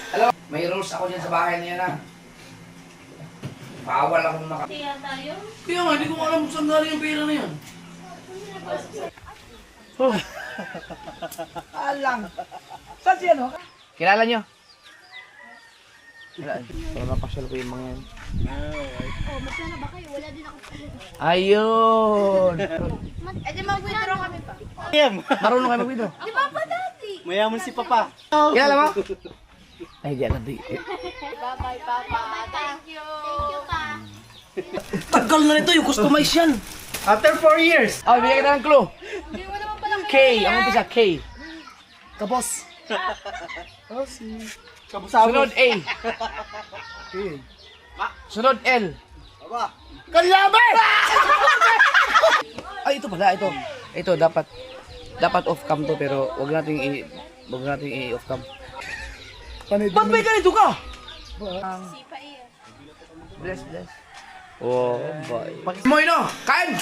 Alam, may rules ako dyan sa bahay niya na. Bawal akong Kaya tayo? Kaya nga, hindi ko alam kung saan galing yung pera na yan. Alang. Saan siya, no? Kilala nyo? Wala. Para mapasyal ko yung mga yan. Oh, magkano ba kayo? Wala din ako. Ayun! Eh, di mag-withdraw kami pa. Marunong kayo mag-withdraw? Di ba pa dati? Mayaman si Papa. Kilala mo? Ay, di alam di. Bye-bye, Papa. Thank you. Thank you, Pa. Tagal na nito, yung customize yan. After 4 years. Oh, bigyan kita ng clue. Hindi mo naman pala K. Ang umpisa, K. Tapos. Sunod A. Sunod L. Kalaban! Ay, ito pala, ito. Ito, dapat off cam to, pero wag nating i-off cam. Ba't may ganito ka? Sipa iya. Bless. Oh, boy. Moy no! Kain!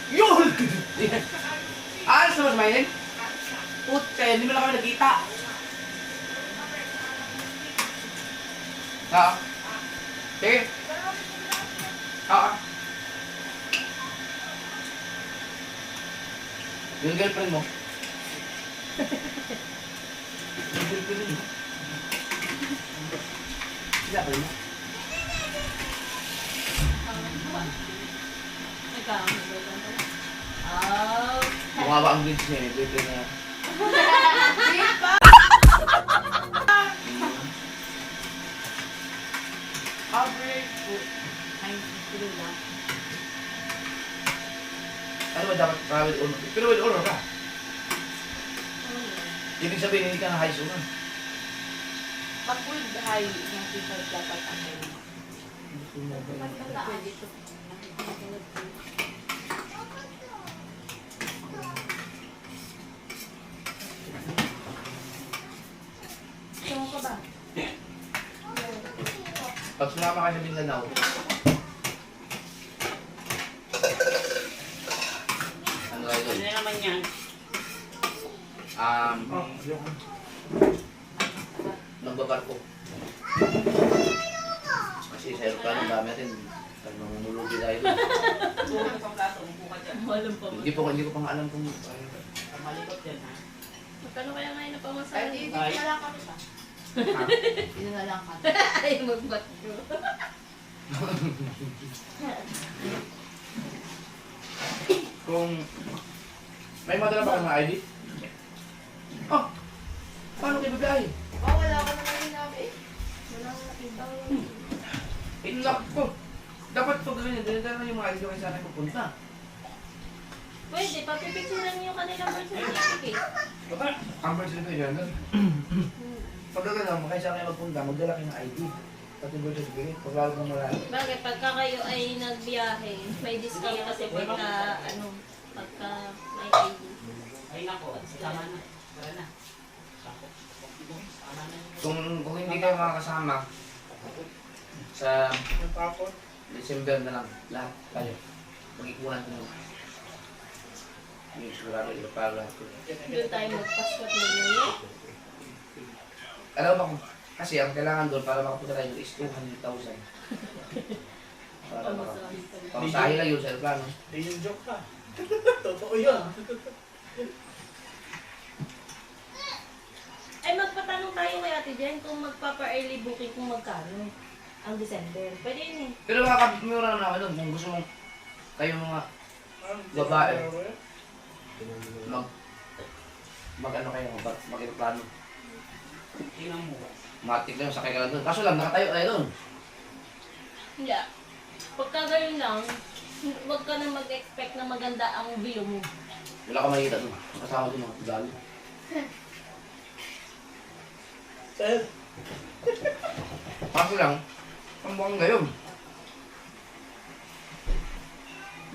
Yun! Alas naman mainin? Putse, hindi mo lang kami nagkita. Oo. Sige. Oo. Yung girlfriend mo. Yung girlfriend mo. Sila pa rin mo. Oh. Bumaba ang grades niya, girlfriend niya. Average po. 93 lang. Ano ba dapat with honor? Pero with honor ka. Ibig sabihin, hindi ka na high school. Pag with high, yung people dapat ang pwede ito. Saan ka ba? Pag sumama ka sa Mindanao, ano nga ito? Ano naman yan? Nagbabarko. Kasi sa aeroplano dami natin. Namumulubi tayo doon. Hindi ko pa nga alam kung Malikot yan, ha? Magkano kaya ngayon na pamasahe? Hindi Ay. na lang kami pa. Hindi na lang kami. Ay, magbatyo. kung may madala ba kang ID? Oh! Paano kayo bibiyay? Wala ka naman hinabi eh. Wala ka nakita. Inlock ko! Dapat pag ganyan, dinadala yung mga ID ko kayo sana pupunta. Pwede, papipicturean niyo yung kanilang birth certificate. Baka, ang birth certificate yan. Pag gano'n, makaya sa kayo magpunta, magdala kayo ng ID. Pati birth certificate, pag lalo kong marami. Bakit? Pagka kayo ay nagbiyahe, may discount kasi pagka, pagka may ID. Ay, nako. Tama na. Tara na. Tama na. Kung hindi kayo makakasama, sa December na lang, lahat kayo. Mag-ikunan ko naman. Yung sigurado ito para lahat ko. Doon tayo magpasko at mag-New Alam mo kung, kasi ang kailangan doon para makapunta tayo is 200,000. Para pamasahe lang yun sa aeroplano. Hindi yung joke ka. Totoo yun. Ay, magpatanong tayo kay Ate Jen kung magpapa-early booking kung magkano ang December. Pwede yun eh. Pero makakapimura naman doon kung gusto mong kayo mga babae. Mag ano kayo, mag-aeroplano. Tingnan mo. Matik lang, sakay ka lang doon. Kaso lang, nakatayo tayo doon. Hindi. Pagka ganun lang, huwag ka na mag-expect na maganda ang view mo. Wala ka makikita doon. Kasama doon mga galo. Sir, Kaso lang, ang mukhang gayon.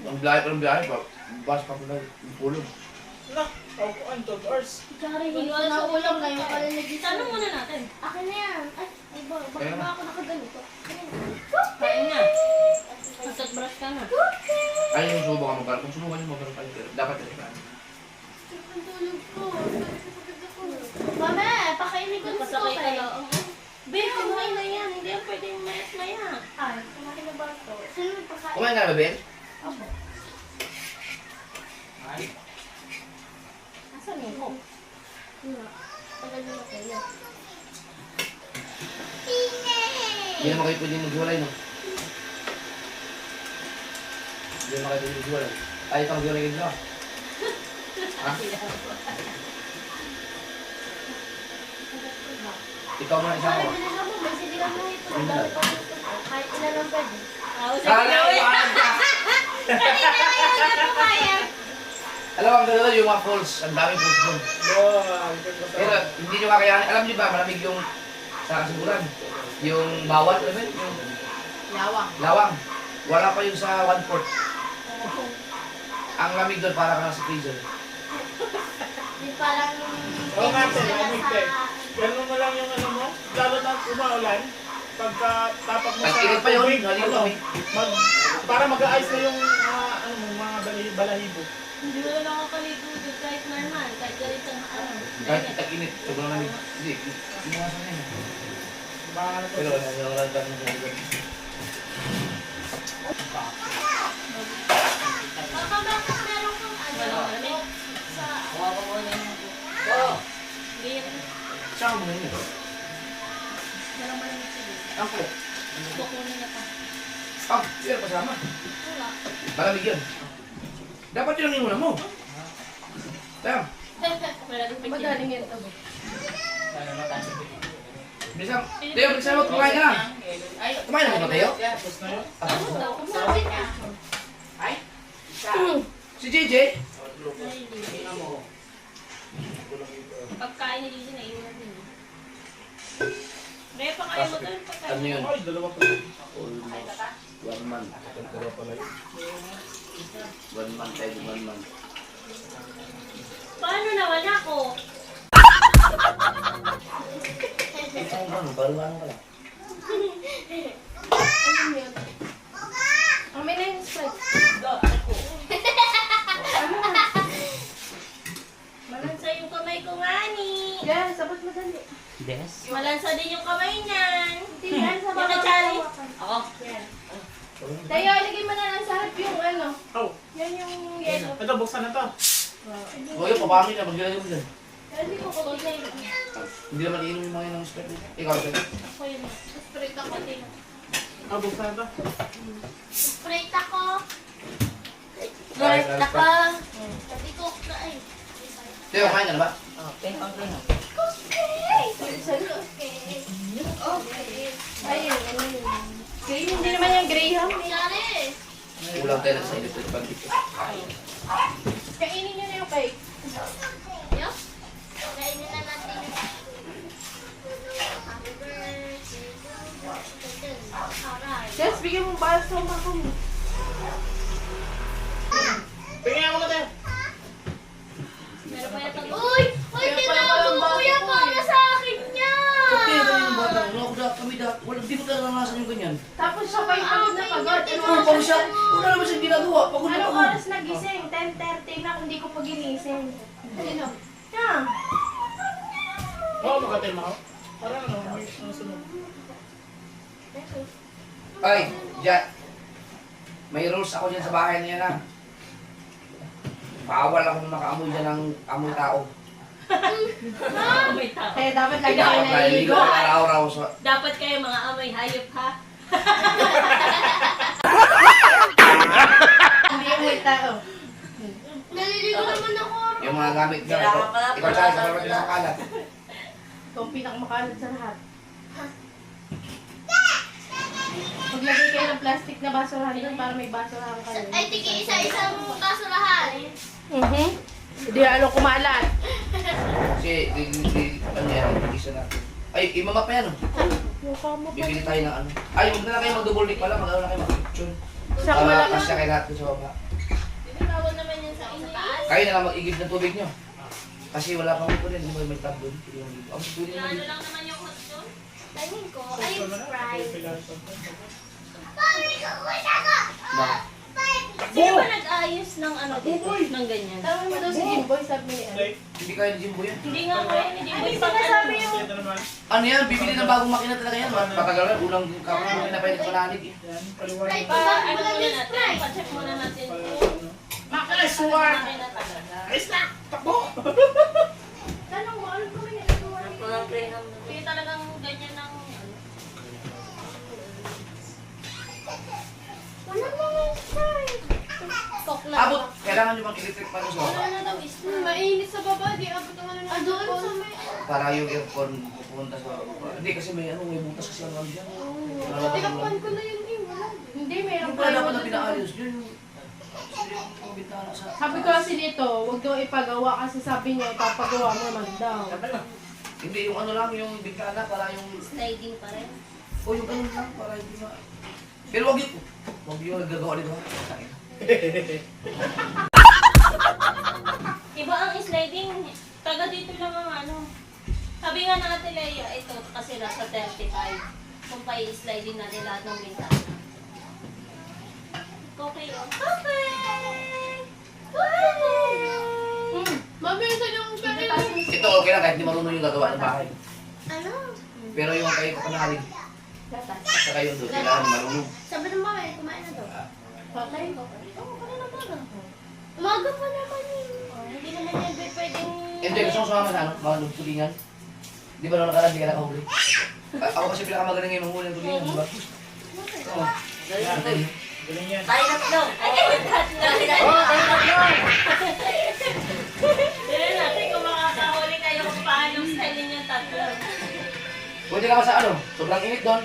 Ang biyahe pa. Bus pa pala yung pulog. nak, paupuan, 12 hours. Kari, hinuwala sa ulam na yung kalinagin. Tanong muna natin. Akin na yan. Ay, bakit ba ako nakaganito? Kain na. Masat brush ka na. Ay, yung subo ka magkaroon. Kung sumukan yung magkaroon kayo, dapat ito ka. Ang tulog ko. Pagod ako. Mama, pakainin ko na si Kokay. Babe, kumain na yan. Hindi yan pwedeng maya. Ay, kumain na ba ito? Sino magpakain? Kumain ka na ba, Ben? Ako. Ay, Asan yung Coke? Wala. Tagal na kayo. Hindi naman kayo pwede maghiwalay, no? Hindi naman kayo pwede maghiwalay. Ayaw ka maghiwalay kayo, no? Ha? Ikaw muna isa Bakit ko. binigyan mo? May sinigang na ito. Ang dami pa gusto ko. Kahit ilan lang pwede. Kala ko, alam mo, ang ganda yung mga falls. Ang daming falls doon. Pero hindi nyo kakayanin. Alam nyo ba, malamig yung sa kasiguran. Yung bawat, alam mo yun? Yung lawang. Wala pa yun sa 1/4. Ang lamig doon, para ka lang sa freezer. Yung parang... Oo nga, te, sila lamig, te. Ganun mo lang yung ano mo. Lalo na umaulan. Pagka tapak mo sa Nag-init pa yun, tubig, naligo ano, kami. para mag-aayos na yung mga balahibo. Hindi mo na nakakaligo doon kahit normal. Kahit galit ang ano. Kahit tag-init, sobrang lamig. Hindi, iwasan na yun. Pero ano, yung lantan mo sa lugar. Baka bakit meron kang ano? Sa... kuha ko muna yung... Oo! Beer. Saan mo na yun? Meron mo lang sige. Ako. Kukunin na pa. Ah, yun, pasama. Wala. Malamig yun. Dapat yun ang inuna mo. Tama. Madaling yan ito. Sana matapos. Bilisan. Teo, bilisan mo. Kumain ka na. Ay, Kumain na ba, Teo? Tapos na yun. Ano daw? Kumain na. ay, isa. Si JJ? Tingnan mo. Pagkain ni Lizzie na iwan din. Kaya pa kaya mo doon pagkain. Ano yun? Ay, dalawa pa. Almost 1 month. 1 month tayo, 1 month. Paano nawala ko? Isang ano, baruhan ka lang. Ano yun? Amin na yung Sprite. Malansa yung kamay ko nga ni. Yan, sabat madali. Des? Malansa din yung kamay niyan. Hindi yan, sa baba. Ako? Yan. Tayo, ilagay mo na lang sa harap yung ano. Oh, Yan yung yellow. ito, buksan na to. Huwag yung papami na, maglagay mo dyan. Hindi ko kulay. Hindi naman iinom yung mga yun ng spec. Ikaw, Spec. Ako yun. Sprite ako din. Ah, buksan na to. Sprite ako. Sprite ako. Sabi ko, ay. Teo, kumain ka na ba? Okay, okay. Okay. Ayun, ano yun. Graham, hindi naman yung Graham. Yari. Ulang tayo sa electric pan dito. Kainin nyo na yung cake. Yup. Kainin na natin. Happy birthday to you. Alright. Jess, bigyan mo ba sa mga mo? Tingnan ako na tayo. Meron pa yata. Uy! Uy, tinago mo kuya para sa akin yan! Kapte, ganyan yung bata. Wala ko dapat kami dapat. Walang di ko naranasan yung ganyan. Tapos siya pa yung pagod na pagod. Ano pa siya? Wala naman siyang ginagawa. Pagod na Anong pagod. oras nagising? 10:30 na hindi ko pa ginising. Sino? Yan. Oo, makatay mo ako. Parang ano, may sunod. Ay, Jack. May rules ako dyan sa bahay niya na. Bawal akong makaamoy dyan ng amoy tao. May tao. Kaya dapat lagi Dapat kayo naliligo naliligo. ako araw-araw sa... Dapat kayo mga amoy hayop ha? Hindi yung may tao. Naliligo naman ako. Yung mga gamit niya. Ikaw siya, sa mga pinakakalat. Ito ang pinakamakalat sa lahat. Maglagay kayo ng plastic na basurahan doon para may basurahan kayo. Ay, tiki isa-isang basurahan. Hindi ano kumalat. Kasi, ano yan, isa natin. Ay, imama pa yan, oh. Mukha mo pa. Bibili tayo ng ano. Ay, huwag na lang kayo mag-double dick pala. Mag-ano na kayo mag-picture. Siya wala pa. Kasya kayo natin sa baba. Bawal naman yan sa taas. Kayo na lang mag-igib ng tubig nyo. Kasi wala pang upo din. Hindi mo may tab doon. Ang pwede mo Ano dito. lang naman yung hot doon? Tingin ko, ay Sprite. Na. Sino ba nag-ayos malinis ng ano dito, ng ganyan. Tawag mo daw si Jimboy, sabi ni Ann. Like, Hindi kaya ni Jimbo yan. Hindi nga kaya, hindi mo Ay, ipang sinasabi ano. yung... ito naman. Ano yan? Bibili ng bagong makina talaga yan. Matagal na. Ulang kapag makina pa yung panalig eh. Yan, paliwanag. Ano muna natin, pa-check muna natin. Makaswag! Makina talaga. Ayos na! Takbo! Tanong mo, ano kami nagagawa Ang niya? pulang tray ng... Hindi talagang ganyan ng ano. Wala mga strike. Cock na. Abot. Kailangan nyo bang electric pan sa Wala na daw is. Mainit sa baba, di abot ang ano na. Doon sa may... para yung aircon pupunta sa... Hindi kasi may ano, may butas kasi ang dyan. Tinakpan ko na yun eh, wala. Hindi, meron Yung pa pala dapat yun. na pinaayos yun. Yung bintana sa... Sabi ko kasi nito, huwag daw ipagawa kasi sabi niya, ipapagawa mo naman daw. Hindi, yung ano lang, yung bintana para yung... Sliding pa rin. O yung ganun lang, para hindi ma... Pero wag yun. Wag yun, nagagawa dito. Sakit. Iba ang sliding. Taga dito lang ang ano. Sabi nga ng Ate Leia, ito kasi nasa 35. Kung pa i-sliding natin lahat ng bintana. Okay, oh. Okay! Mami, ito yung kanina. Ito okay lang kahit di marunong yung gagawa ng bahay. Ano? Pero yung kayo kapanalig, saka yung doon, kailangan marunong. Sabi ng mama, kumain na daw. Patay. Oo, kanina umaga. Umaga pa naman yun. Hindi naman yan pwedeng... Hindi, gusto ko sumama sa ano, mga tulingan. Di ba nung nakaraan, di ka nakahuli? Ako kasi pinakamagaling ngayon ng huli ng tulingan, di ba? Oo. Ate, Galing yan. Tayo tatlo! Tignan natin kung makakahuli kayo kung paano style yung tatlo. pwede ka pa sa ano, sobrang init doon,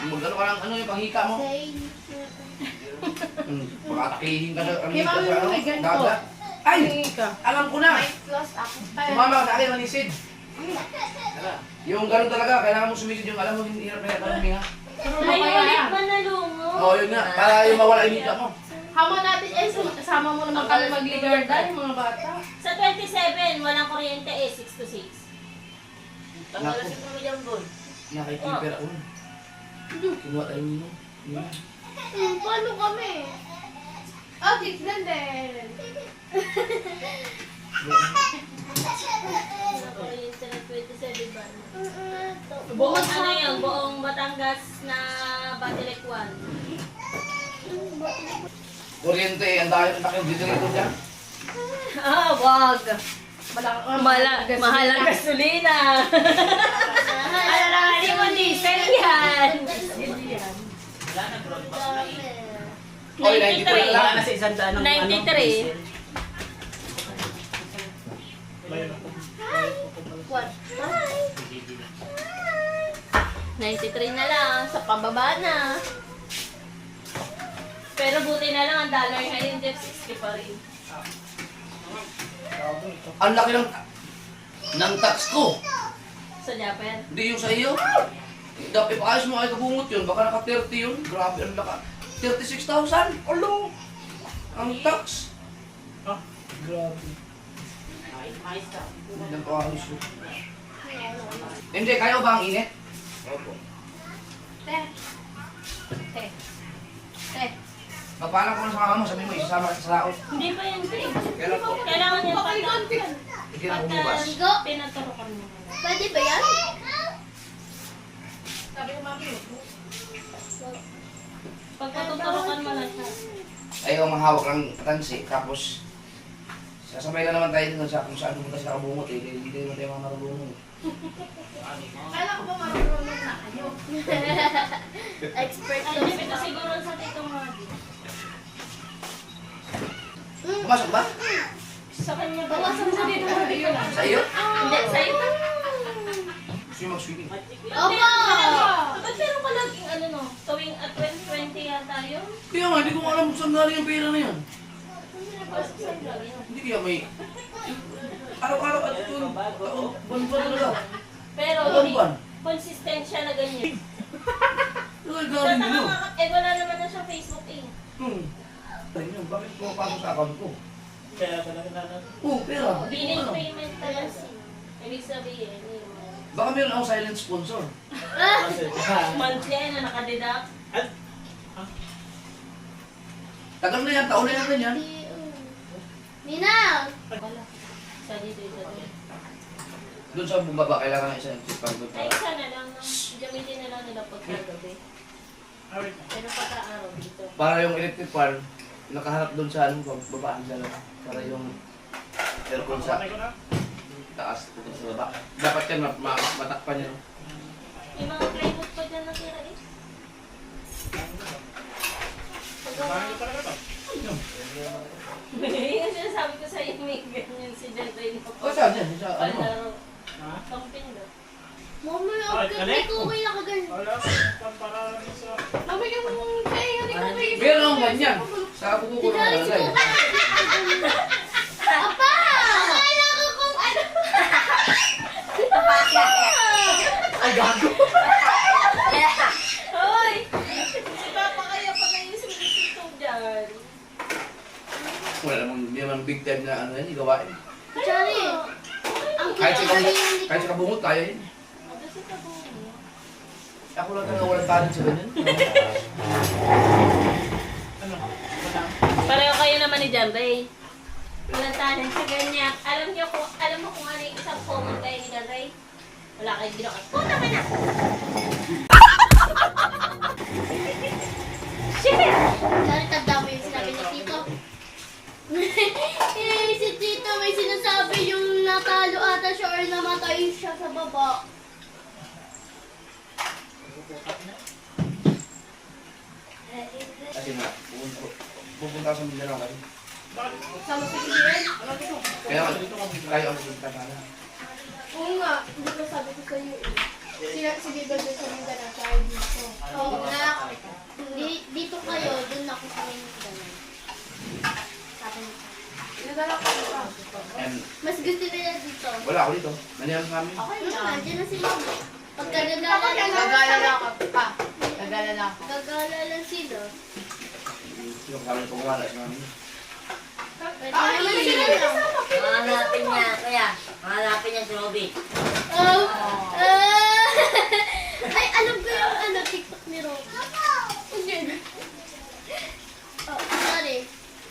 magano ka lang, ano yung panghika mo? Makatakihin ka sa, ano Kaya mami, sa ano, may ganito. dagat. Ay! Tingin ka. Alam ko na! Plus ako. Sumama ka sa akin, manisid. Yung ganun talaga, kailangan mo sumisid yung alam mo, hindi hirap na hirap ang huminga. Ay, ulit man na lungo. Oo, yun nga, para yung mawala yung hika mo. Hama natin, sama mo naman kami magligarda, yung mga bata. Sa 27, walang kuryente eh, 6 to 6. Tanggalan si Mami Jambon. Nakikipera ko. Kinuha tayo nino. Paano kami? Oh, tignan din. Walang kuryente ng 27 ba? Buong ano yun, buong Batangas na Batilek 1. Kuryente, ang dahil ang laki ng generator dyan. Ah, wag. Mahal ang gasolina. Hindi mo diesel yan. Wala na bro. Oy, 93 Wala lang. na sa isang daan ng 93. Mayroon ako. What? 93 na lang, sa pababa na. Pero buti na lang ang dollar ngayon, Jeff, 60 pa rin. Ang laki ng tax ko. Sa Japan. Hindi yung sa iyo. Dapat ipaayos mo ay kabungot yun. Baka naka 30 yun. Grabe, ang laka. 36,000. Alo. Ang tax. Ah, grabe. Mais ka. Hindi ko ayos yun. Hindi, kayo ba ang init? Opo. Te. Te. Te. Paano ko sa mama mo? Sabi mo, isasama ka sa laot. Hindi pa yun, Jay. Kailan po? Kailangan yan Hindi na bumugas. pinaturukan mo. Pwede ba yan? Sabi ko, mami. Pag patuturukan mo na siya. Ayaw mahawak ng tansi. Tapos, sasabay na naman tayo dun sa kung saan pumunta sila kabungot. Eh. Hindi naman tayo mga marunong. Kala ko ba marunong na kayo? Expert ay, hindi ito siguro sa tito mo. Pumasok ba? Sa kanya ba? Bawasan mo dito sa iyo. Sa iyo? Hindi, sa ito. Gusto nyo mag-swimming? Opo! Ba't meron ka laging ano no? Tuwing at 2020 yata yun? Kaya nga, hindi ko alam kung saan galing yung pera na yan. Hindi kaya may... Araw-araw at ito, buwan-buwan talaga. Pero Buwan-buwan. consistent siya na ganyan. Ay, Sa galing nyo. wala naman na siya Facebook eh. Ayun, bakit pumapasok sa account ko? Kaya talaga na. Oo, pera. Biling payment talaga. Ibig sabihin, Baka meron akong silent sponsor. monthly na nakadeduct. Tagal na yan, taon na yan ganyan. Ninang! Isa dito, isa dito. Doon sa bumaba, kailangan na isa yung pag doon Ay, para. isa na lang. Gamitin na lang nila pag gabi. Pero pagka-araw dito. Para yung electric fan, nakaharap doon sa ano, babaan dalawa. Para yung aircon sa Okay ko na. taas, doon sa baba. Dapat yan, matakpan yan. May mga plywood pa dyan natira eh. Kumain ko talaga to. Yung sinasabi ko sa'yo, may ganyan si Jentay na O saan yan? Sa ano? palaro. Ha? Camping daw. Mami, Ay, okay, galing. okay na kaganda. Wala. Para sa... Mami, yung kaya hindi ko kayo. Meron akong ganyan. Sa kuko ko Dali naman si nalagay. Kuka. Apa! Akala ko kung ano. Ay, gago! Hoy! Si Papa kaya pa naisip ito dyan. Wala namang, hindi naman big time na ano yan, gawain. Chari, ang Kahit sa kabungot, hindi kahit sa kabungot, kaya yun. Ano si Kabungo? Ako lang talaga walang talent sa ganyan. Pareho kayo naman ni Jambay. Walang talent sa ganyan. Alam mo kung ano yung isang common kayo ni Jambay? Wala kayong ginawa. Puta ka na! Shit! Chari, tanda mo yung sinabi ni Tito. Si Tito may sinasabi yung natalo ata siya or namatay siya sa baba. Kasi nga, pupunta ako sa Mindanao kasi. Sama sa Gideon? Kaya kayo ang pupunta sana. Oo nga. Hindi ko sabi ko sa'yo eh. Si Gideon din sa Mindanao sa dito. Oo nga. Dito kayo, dun ako sa Mindanao. Sabi niya. Nadala ko pa. And Mas gusto nila dito. wala ako dito. Nandiyan sa amin. Okay Ano, lang. nandiyan na si Mama. Pagka nagala Gagala lang ako pa. Gagala lang ako. gagala lang sila. Yung kami ko kumala sa amin. Pwede naman sila lang. Hanapin niya, kaya. Hanapin niya si Robby. Oh, ay, alam ko yung ano, TikTok ni Rob. Oh, sorry.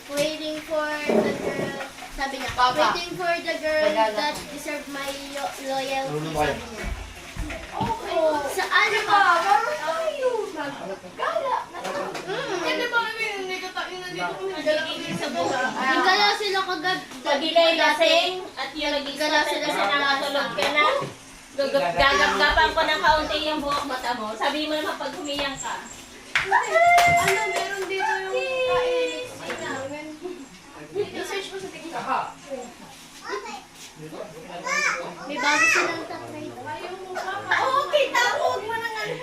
Waiting for the girl. Sabi niya, Papa. waiting for the girl that deserve my loyalty. Marunong kayo. Sabi niya. Sa ano ba? Hindi ba kami hindi ko tayo nandito kami nagdala kami sa buha. Nagala sila kagad. Pagilay lasing at yung naging Nagala sila sila kasi sa nakatulog ka na. Gagagapan ko ng kaunti yung buhok mata mo. Sabi mo naman pag humiyang ka. Ano, meron dito yung kain. I-search mo sa TikTok. May bago silang tatay. Oo, kita mo. Huwag mo nang ano.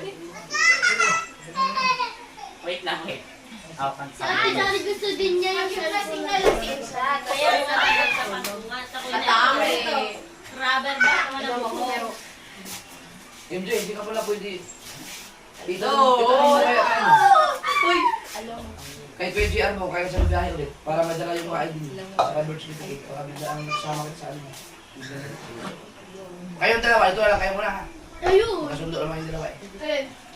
Wait lang, wait. Sa akin, sorry, gusto din niya yung Lasing na cellphone. lasing siya. Kaya nga sa patungan. Ako na rubber band naman ang buhok. MJ, hindi ka pala pwede. Dito, Oo. Uy! Kahit 20R mo, kaya sa biyahe ulit. Para madala yung mga ID mo. Saka birth certificate. Para bigla ang sama kita sa ano. Kayong dalawa, ito lang kayo muna ha. Ayun. Kasundo naman yung dalawa eh.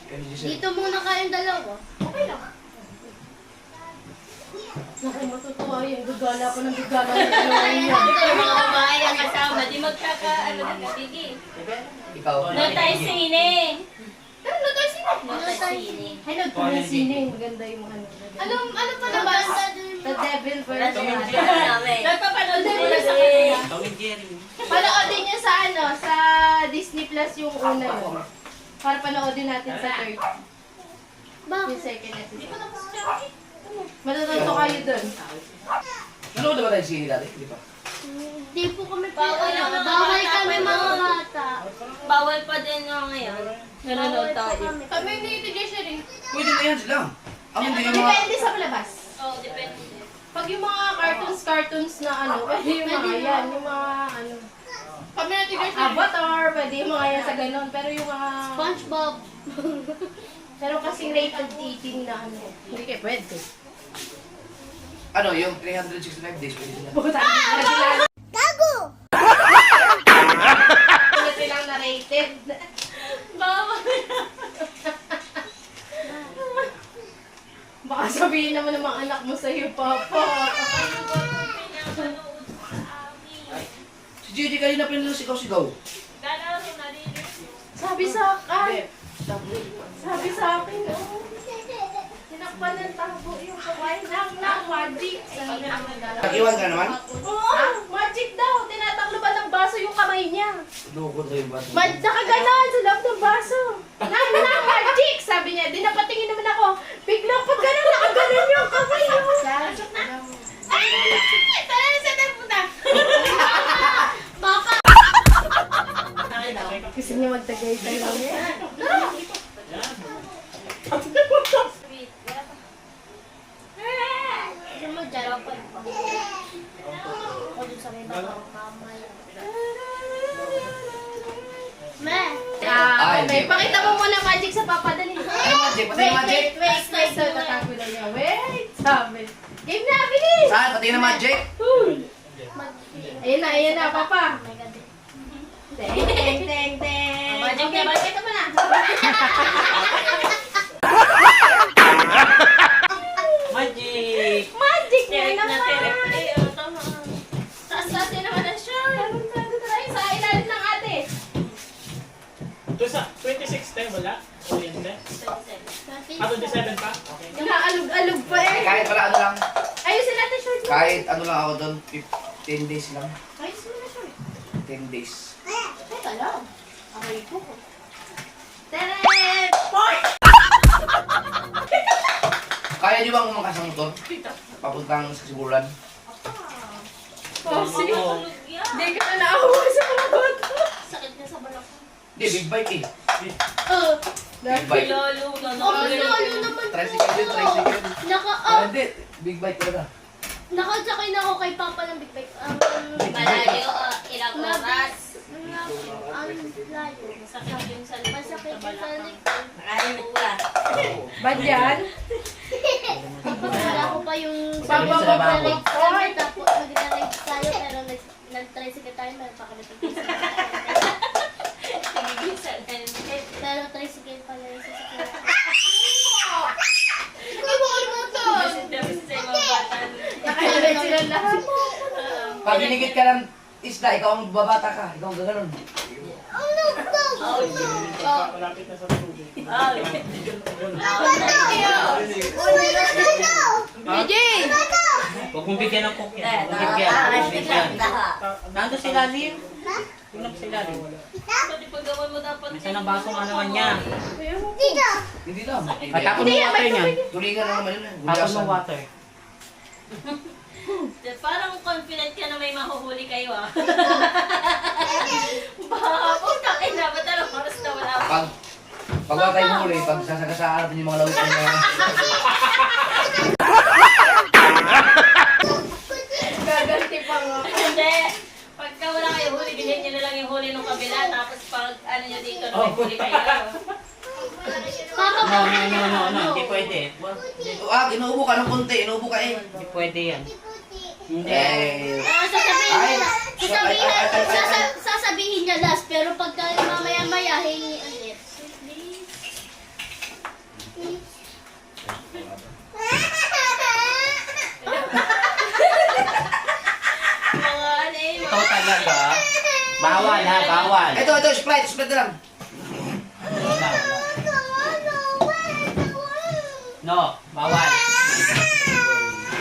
Kayo ni Giselle. Dito muna kayong dalawa. Naku, matutuwa yun. Gagala pa ng gagala. Yung mga babae ang kasama, di magkaka-ano na sige. Ikaw. No tayo sine. No tayo sine. Hello, tayo sine. Maganda yung mga ano pa naman? The Devil Wala version. si Jerry namin. Nagpapanood din muna sa kanila. Tom and Jerry. Panoodin niyo sa sa Disney Plus yung una yun. Para panoodin natin sa third. Yung Bakit? second episode. Matututo kayo dun. Nanood ba tayo sini dati? Hindi pa. Hindi po kami Bawal ang mga bawal bata kami pa mga nun. bata. Bawal pa din yung ngayon. Nanonood Bawal po tayo. kami. Kami ni siya rin. Pwede na yan sila. Ang hindi yung mga... Depende sa palabas. Oo, depende. Pag yung mga cartoons na ano, pwede yung mga yan. Yung mga ano. Kami na Avatar, pwede yung mga yan sa ganun. Pero yung mga... SpongeBob. Pero kasing rated 18 na ano. Hindi kayo pwede. Ano, yung 365 days pwede sila. Puta, sila. Gago! Hindi silang na-rated. Bawal. Baka sabihin naman ng mga anak mo sa'yo, Papa. Ano ba? Gigi kanina pinalasigaw-sigaw. Gano'n yung nalinis mo. Sabi sa akin. Sabi sa akin, oh. Tinakpan ng tabo yung kamay ng magic. Nag-iwan ka naman? Oo, magic daw. Tinatakloban ng baso yung kamay niya. Lukod na yung baso. Nakaganon sa loob ng baso. Nang magic! Sabi niya. Di napatingin naman ako. Biglang pag gano'n, nakaganon yung kamay. Pasok na. Ay! Tara na sa punta. Papa! Gusto niya magtagay-tay lang yan. Gusto mo dyan? Ako dun sa may baka mamaya. Me! Okay, pakita mo muna magic sa papa, dali. Ano magic? Pati na magic? Wait. Tatago na niya. Wait! Sabi. Game na, bilis! Saan? Pati na magic? Ayan na, papa. Teng. Magic Okay, na, pakita mo na. Magic! Magic na Tirik na naman. tirik. Eh, oh, tama. Taas naman ang shirt. Sa ilalim ng ate. Ito sa 26 tayo, wala? Oriente? 27 pa? Okay. Nakaalog-alog pa eh. Kahit pala ano lang. Ayusin natin shirt mo. Kahit ano lang ako doon. 10 days lang. Ayusin mo na shirt. 10 days. Teka lang. Aray ko. Teret! Boy! Kaya niyo bang umangkas ang motor? Papuntang sa Siguran? Oh, sige. Tulog yan. Hindi ka na naawa sa mga bata. Sakit na sa balak. Hindi, big bike eh. Big bike. Lolo, Lolo naman. Tricycle yun, tricycle. Hindi, big bike talaga. Nakasakay na ako kay Papa ng big bike. Malayo, ilang oras. Layo. Masakit yung sa likod. Masakit sa yung balak. sa likod. Nakalimit ka. Ba't yan? Wala ko pa yung Papa mo ba ako? Tapos nag-ride tayo pero nag-tricycle tayo. Meron pa kami Tigigisa na yun. pero tricycle pala yung sasakyan. Tapos sa mga bata. Nakalimit sila lahat. Pag binigit ka ng isda, ikaw ang babata ka. Ikaw ang gaganon. Malapit na sa tubig. BJ! Huwag mong bigyan ng coke yan. Huwag mong Ah, bigyan. bigyan. Nandun si Lalim. Tingnan mo si Lalim. Pati pag gawin mo dapat. Minsan ang baso nga naman niya. Hindi lang. Patapon mo water niya. Tulingan lang naman yun. Tapon mo water. Parang confident ka na may mahuhuli kayo ah. Baka po, takin na. Ba't anong oras na wala pa? Pag wala tayong huli, pag sasagasaan natin yung mga lawit na Gaganti pa nga. Hindi. Pagka wala kayo huli, ganyan nyo na lang yung huli ng kabila. Tapos pag ano nyo dito, na may huli kayo. No. Hindi pwede. inuubo ka ng konti, inuubo ka eh. Hindi pwede yan. Hindi. Eh, Sasabihin niya, Ay. sasabihin niya last, pero pagka mamaya-maya, hingi ulit. Mga ano eh. Ikaw talaga. Bawal ha, bawal. ito, Sprite na lang. Wala. No, bawal.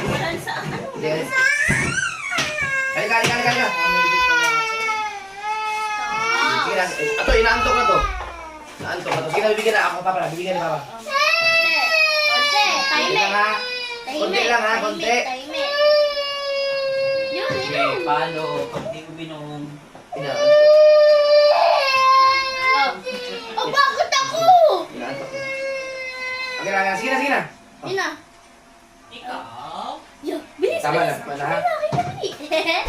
Walang sa ano. Hindi. Halika. Sige na. Ito, inaantok na to. Inaantok na to. Sige na, bibigyan na ako, Papa. Bibigyan ni Papa. Konti, Konti lang ha. Konti lang ha, konti. Yun, Okay, palo. Pag di uminom. Inaantok. Oh, bakit ako? Inaantok. Okay na. Sige na. Yun na. Ikaw? Yo, bilis, Tama bilis. na, ha?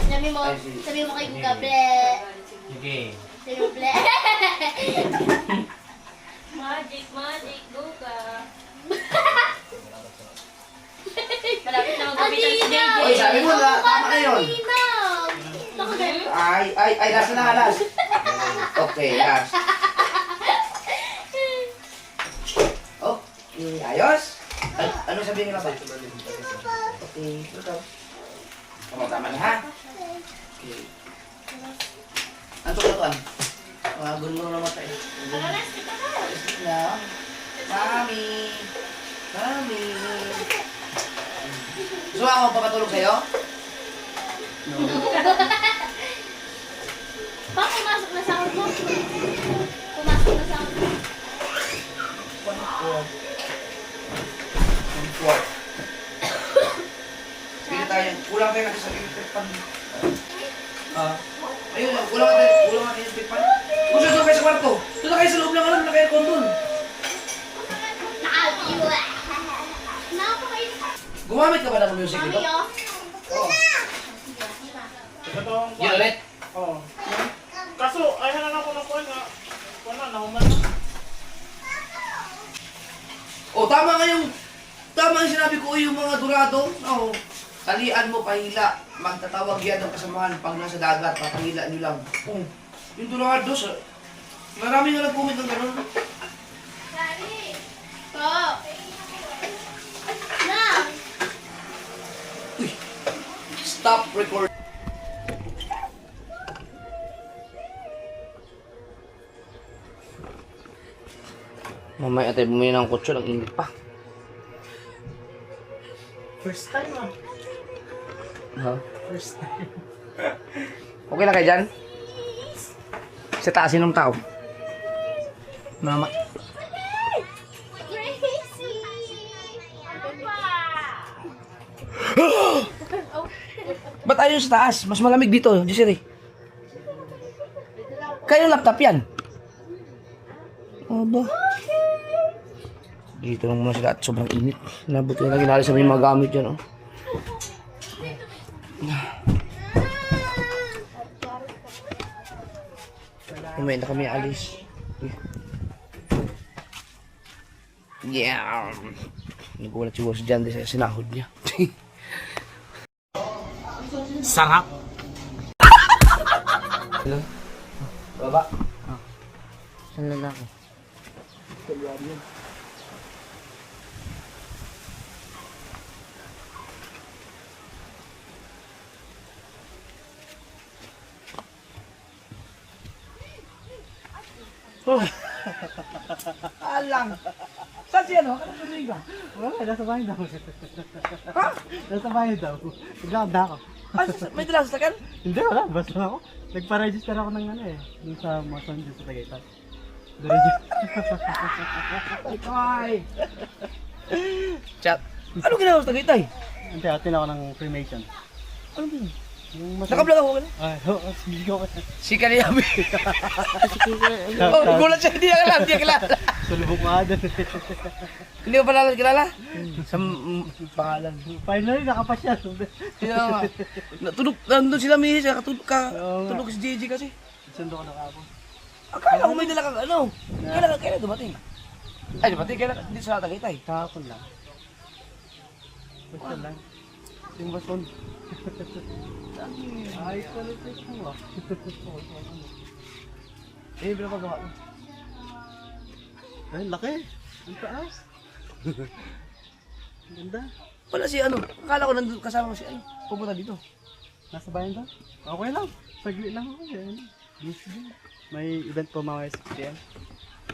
Sabi mo, Ay, sige. sabi mo kay Kuka, ble. Sige. Sabi mo, ble. Magic, go ka. Malapit na magpapitan si JJ. Oy, sabi mo na, tama na yun. Ay, last na. Okay, last. Okay, ayos. Ano sabihin nila ba? Okay, ito. Tama na ha? Okay. Ano to ka? Gunmo na matay. Na. Mami. Mami. Gusto ako papatulog sa'yo? No. Pa, pumasok na sa mo. Pumasok na sa mo. 1/4. Pili tayo. Kulang tayo natin sa electric fan. Ayun, kulang natin sa electric fan. Kung saan doon kayo sa kwarto? Doon na kayo sa loob ng alam, naka-aircon doon. Gumamit ka ba ng music dito? Oo. Ito tong Yun ulit? Oo. Kaso, ay hanan ako ng kuwan nga. Wala, nahuman na. Oh, tama yung sinabi ko yung mga durado. Oo. Talian mo, pahila. Magtatawag yan ng kasamahan pag nasa dagat, papahila nyo lang. Oh, yung durado, marami nga nag-comment ng gano'n. Po. Na. Uy, stop record. Mamaya tayo bumili ng kutso, ang init pa. First time ah. Ha? First time. Okay na kayo dyan? Sa taasin ng tao. Mama. Crazy. Ano pa? Ba't ayaw sa taas? Mas malamig dito, Jessere. Kaya yung laptop yan. Aba. Dito lang muna sila at sobrang init. Nabuti na ginali sa may mga gamit yan, oh. Umay na kami alis. Yeah. Nagulat si Boss Jan sa sinahod niya. Sarap. Hello? Baba. Saan lalaki? Alang. Saan siya no? Ano ba? Wala, nasa bahay daw. Ha? Nasa bahay daw. Naglakad ako. Ah, may dalang sa takan? Hindi, wala. Basta ako. Nagpa-register ako ng ano eh. Yung sa Mason dito sa Tagaytay. Ay! Chat. Ano ginawa sa Tagaytay? Hindi, atin ako ng Freemason. Ano ba yun? Yung Naka-vlog ako wala? Ay, oo, sige ko. Si Kaliyabi. Oh, gulat siya. Hindi niya kilala. Sulubok ko nga doon. Hindi ko pala kilala? Sa pangalan. Finally, nakapasya. Kaya nga. Natulog, nandun sila Mihi. Tulog si JJ kasi. Sundo ko na kapo. Akala ko may dala kang ano. Kailan dumating? Ay, dumating. Kailan dito sa Tagaytay? Kahapon lang. Basta lang. Yung bason. Ayos pala ito mo ah. Eh, pinapagawa ko. Ay, laki. Ang taas. Ang ganda. Wala si ano. Akala ko nandun kasama ko si ano. Pupunta dito. Nasa bayan daw? Okay lang. Saglit lang ako. Yan. May event po mga 6 p.m.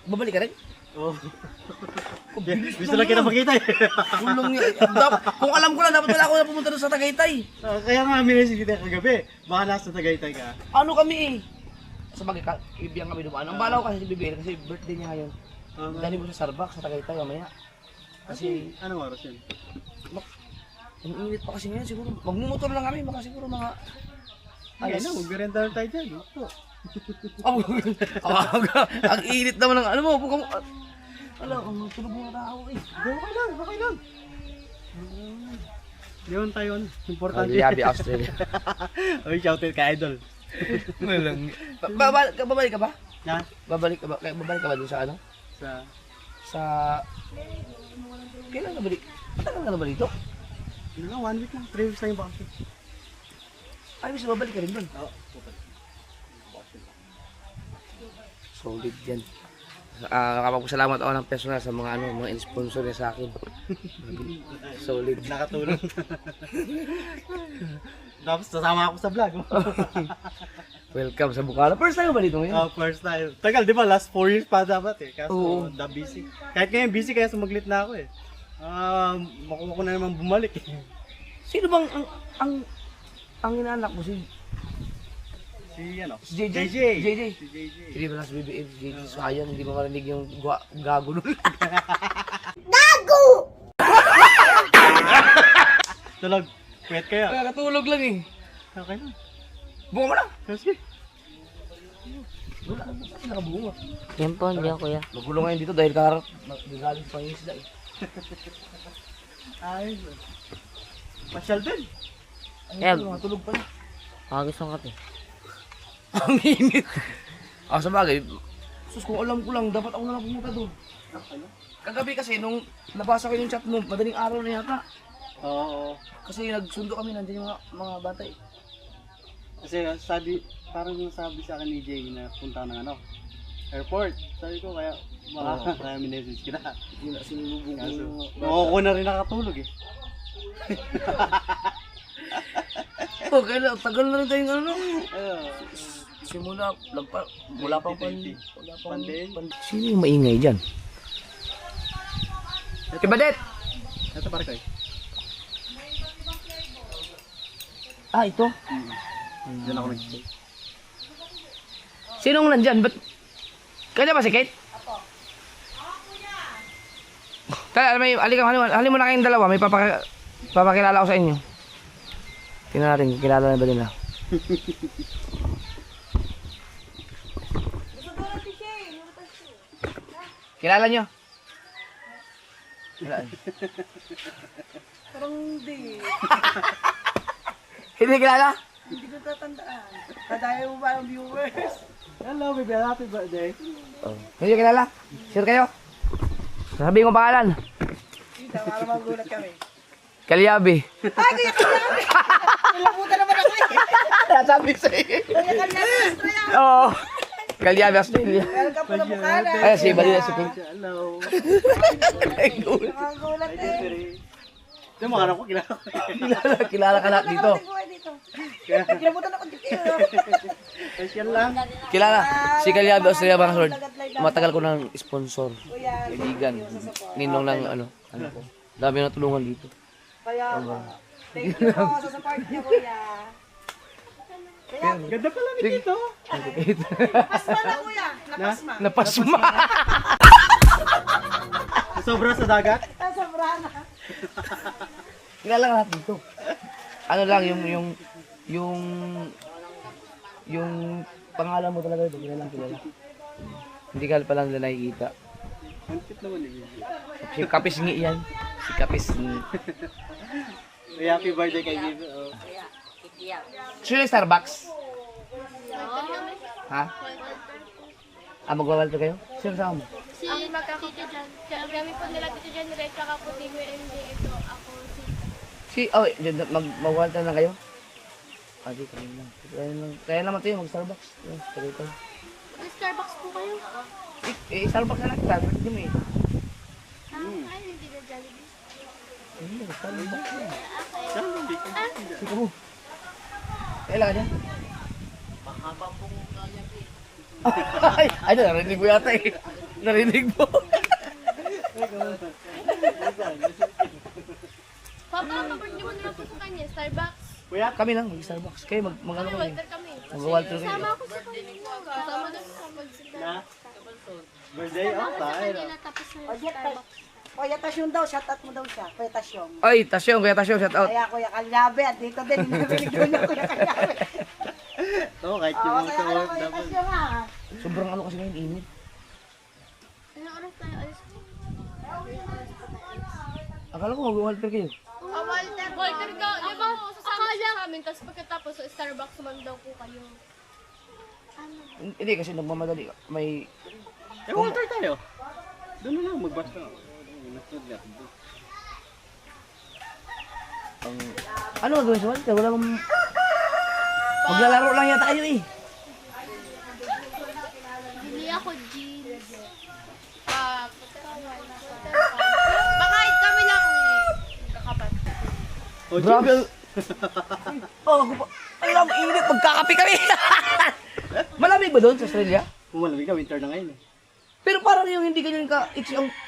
Babalik ka rin? Oo. Gusto lang kita makita eh. Kulong niya. Kung alam ko lang, dapat wala ako na pumunta doon sa Tagaytay. Kaya nga minessage kita kagabi. Baka nasa Tagaytay ka. Ano kami eh? Sabagay, ibiyang kami dumaan. Ang balaw kasi si Bibel kasi birthday niya ngayon. Dali mo sa Starbucks sa Tagaytay mamaya. Kasi, Anong oras yun? ang init pa kasi ngayon siguro. Magmumotor lang kami, baka siguro mga Ay, ano, magbirenda lang tayo dyan. Ito. Ang init naman ng ano mo. Ala, ang tulog mga tao eh. Okay lang, okay lang. Yun tayo, ano, importante. Liabi, Australia. Oy, shoutout ka, idol. Walang. Babalik ka ba? Ha? Babalik ka ba dun sa ano? Sa... Sa... Kailan ka balik? Matagal ka na ba dito? Ano lang, 1 week lang. 3 weeks lang yung vacation. Ay, gusto babalik ka rin doon. Oo. Solid yan. Nakapagpasalamat ako ng personal sa mga mga sponsor niya sa akin. Solid. Nakatulong. Tapos nasama ako sa vlog. Welcome sa Bukala. First time ba dito ngayon? First time. Tagal, di ba? Last 4 years pa dapat eh. Kaso, Oo. busy. Kahit ngayon busy, kaya sumaglit na ako eh. Makuha ko na naman bumalik eh. Sino bang ang inaanak mo si Si JJ? JJ. JJ. Si JJ. Hindi ba nasa BBM si JJ? Sayang, hindi mo marinig yung gago nun. Tulog. Pwet kayo. Kaya katulog lang eh. Okay na. Bunga mo lang. Sige. Wala, nakabunga. Yan po, hindi ako kuya. Magulo ngayon dito dahil karat. Nagaling pa yung isda eh. Ayos. Pasyal din. Yeah. Matulog pa na. Agos ang kape. Ang init. Sa bagay, sus, kung alam ko lang, dapat ako na lang pumunta doon. Kagabi kasi, nung nabasa ko yung chat mo, madaling araw na yata. Oo. Kasi nagsundo kami, nandiyan yung mga batay. Kasi parang yung sabi sa akin ni Jay na punta ng airport. Sabi ko kaya baka kaya minessage kita. Yun na, sinulubong ko Kaso, yung... ako na rin nakatulog eh. Oh, kaya tagal na rin tayong ano. Ayun. Simula, wala pang Pandemic. Sino yung maingay dyan? Kibadet! Ito para kayo. Ah, ito? Diyan ako nag-stay. Sinong nandyan? Ba't... Kanya ba si Kate? Apo. Tala, halin mo na kayong dalawa. May papakilala ko sa inyo. Tingnan natin, kilala na ba nila? Kilala nyo? Kilala. Parang hindi. Hindi kilala? Hindi ko tatandaan. Kadaya mo ba ang viewers? Hello, baby. Happy birthday. Hindi kilala? Sure kayo? Sabihin ko pangalan. Hindi, para magulat kami. Kalyabi. Ay, kuya Kalyabi! Nilaputan naman ako eh. Sabi sa'yo. Kuya Kalyabi, Australia. Oo. Kalyabi, Australia. Welcome po na Bukana. Ay, si Balila si Kate. Hello. Nakagulat eh. Ito mga anak ko, kilala ko. Kilala ka lahat dito. Nilaputan ako dito. Pasyal lang. Kilala. Si Kalyabi, Australia, mga sword. Matagal ko ng sponsor. Kuya, Kaibigan. Ninong ng ano ko. Dami na tulungan dito. kaya thank you po sa support niyo, kuya. Kaya, Ganda pala ni dito. pasma na kuya. Napasma. Napasma. Sobra sa dagat. Sobra na. Kilala ka lahat dito. Ano lang yung pangalan mo talaga dito. Kilala. Hindi ka pa lang nila nakikita. Ang cute naman eh. Si Kapis Ngi yan. Si Kapis Ngi. Happy birthday kay Viv. Oh. Sino yung Starbucks? Ha? Magwawalto kayo? Sino kasama mo? Si magkakapit dyan. Kami po nila dito dyan, Red, tsaka po Team MD. Ito, ako, si... Magwawalto na kayo? Di, kaya naman tayo mag-Starbucks. Tagay tayo. Starbucks po kayo. Starbucks na lang. Starbucks din mo eh. Ay, hindi na Jollibee. Hindi, Starbucks na. Okay. Sige mo. Kailan ka dyan? Ay, narinig mo yata eh. Narinig mo. Papa, birthday mo nila po sa kanya, Starbucks. Kami lang, mag-Starbucks. Kayo mag-ano kami. Walter kami. Mag-Walter kayo. Kasama ako sa kanya. Kasama na sa pagsinda. Birthday? Oh, tayo. Kanila tapos na yung Starbucks. Kuya Tasyong daw, shoutout mo daw siya. Kuya Tasyong. Ay, Tasyong, shout out. Kaya Kuya Kalyabe, at dito din, narinig doon yung Kuya Kalyabe. Oo, kahit yung Oo, mga kaya sa alam work Kuya dapat. Tasyong ha. Sobrang ano kasi ngayon, init. Anong oras tayo alis? Akala ko mag-Walter kayo. Walter ka, di ba? Sasama siya sa amin, tapos pagkatapos sa Starbucks naman daw po kayo. Hindi, kasi nagmamadali. May... Eh, Walter tayo. Doon na lang, magbasta. Ano gagawin sa Walter? Wala mong... Maglalaro lang yata kayo eh. Bili ako jeans. Baka kami lang eh. Kakapat. Oh, Grabe, James. Oh, ako pa. Alam, init. Magkakape kami. Malamig ba doon sa Australia? Malamig ka, winter na ngayon eh. Pero parang yung hindi ganyan ka,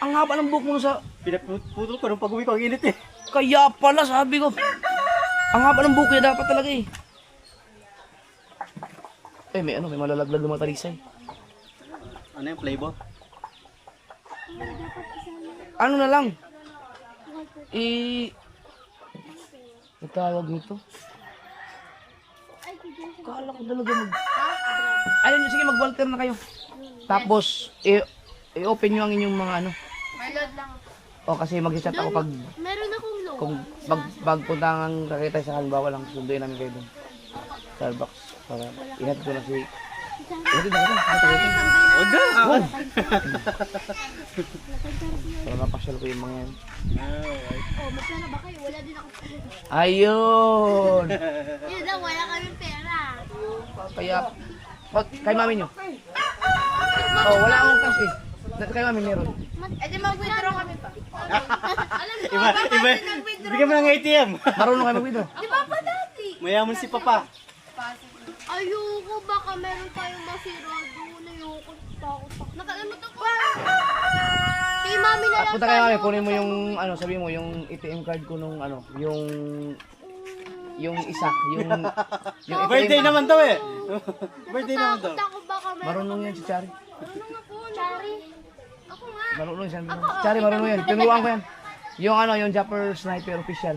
ang haba ng buhok mo sa... Pinaputol ko nung pag-uwi ko, ang init eh. Kaya pala, sabi ko. Ang haba ng buhok niya dapat talaga eh. May malalaglag ng mga talisay. Ano yung flavor? Ano na lang? Itawag nito. Kala ko talaga Ayun, sige, mag-walter na kayo. Tapos, i-open nyo ang inyong mga ano. May load lang. O, kasi mag-chat ako pag... Meron akong load. Kung pagpunta ang kakita sa halimbawa lang, sunduin namin kayo dun. Starbucks. Para ihatid ko na si... Ihatid na kita. Huwag na! Awan! Para mapasyal ko yung mga yan. Oh, magpera ba kayo? Wala din ako. Ayun! Yun lang, wala kaming pera. Kaya... Kay mami nyo. Oh, wala akong cash eh. Kay mami meron. Eh di mag-withdraw kami pa. Alam mo, Iba! Bigyan mo ng ATM! Marunong kayo mag-withdraw. di ba pa dati? Mayaman si Papa. Ayoko, baka meron tayong masira doon. Ayoko, takot. Nakalimutan ko. Kay mami na lang Punta kayo mami, kunin mo yung ano, sabi mo yung ATM card ko nung ano, yung isa, yung Birthday ATM. naman to eh! Birthday naman to. Takot ako baka meron. Marunong yan si Chari. Marunong ako, Chari. Ako nga. Marunong yan. Chari, marunong yan. Tinuruan ko yan. Yung ano, yung Japper Sniper official.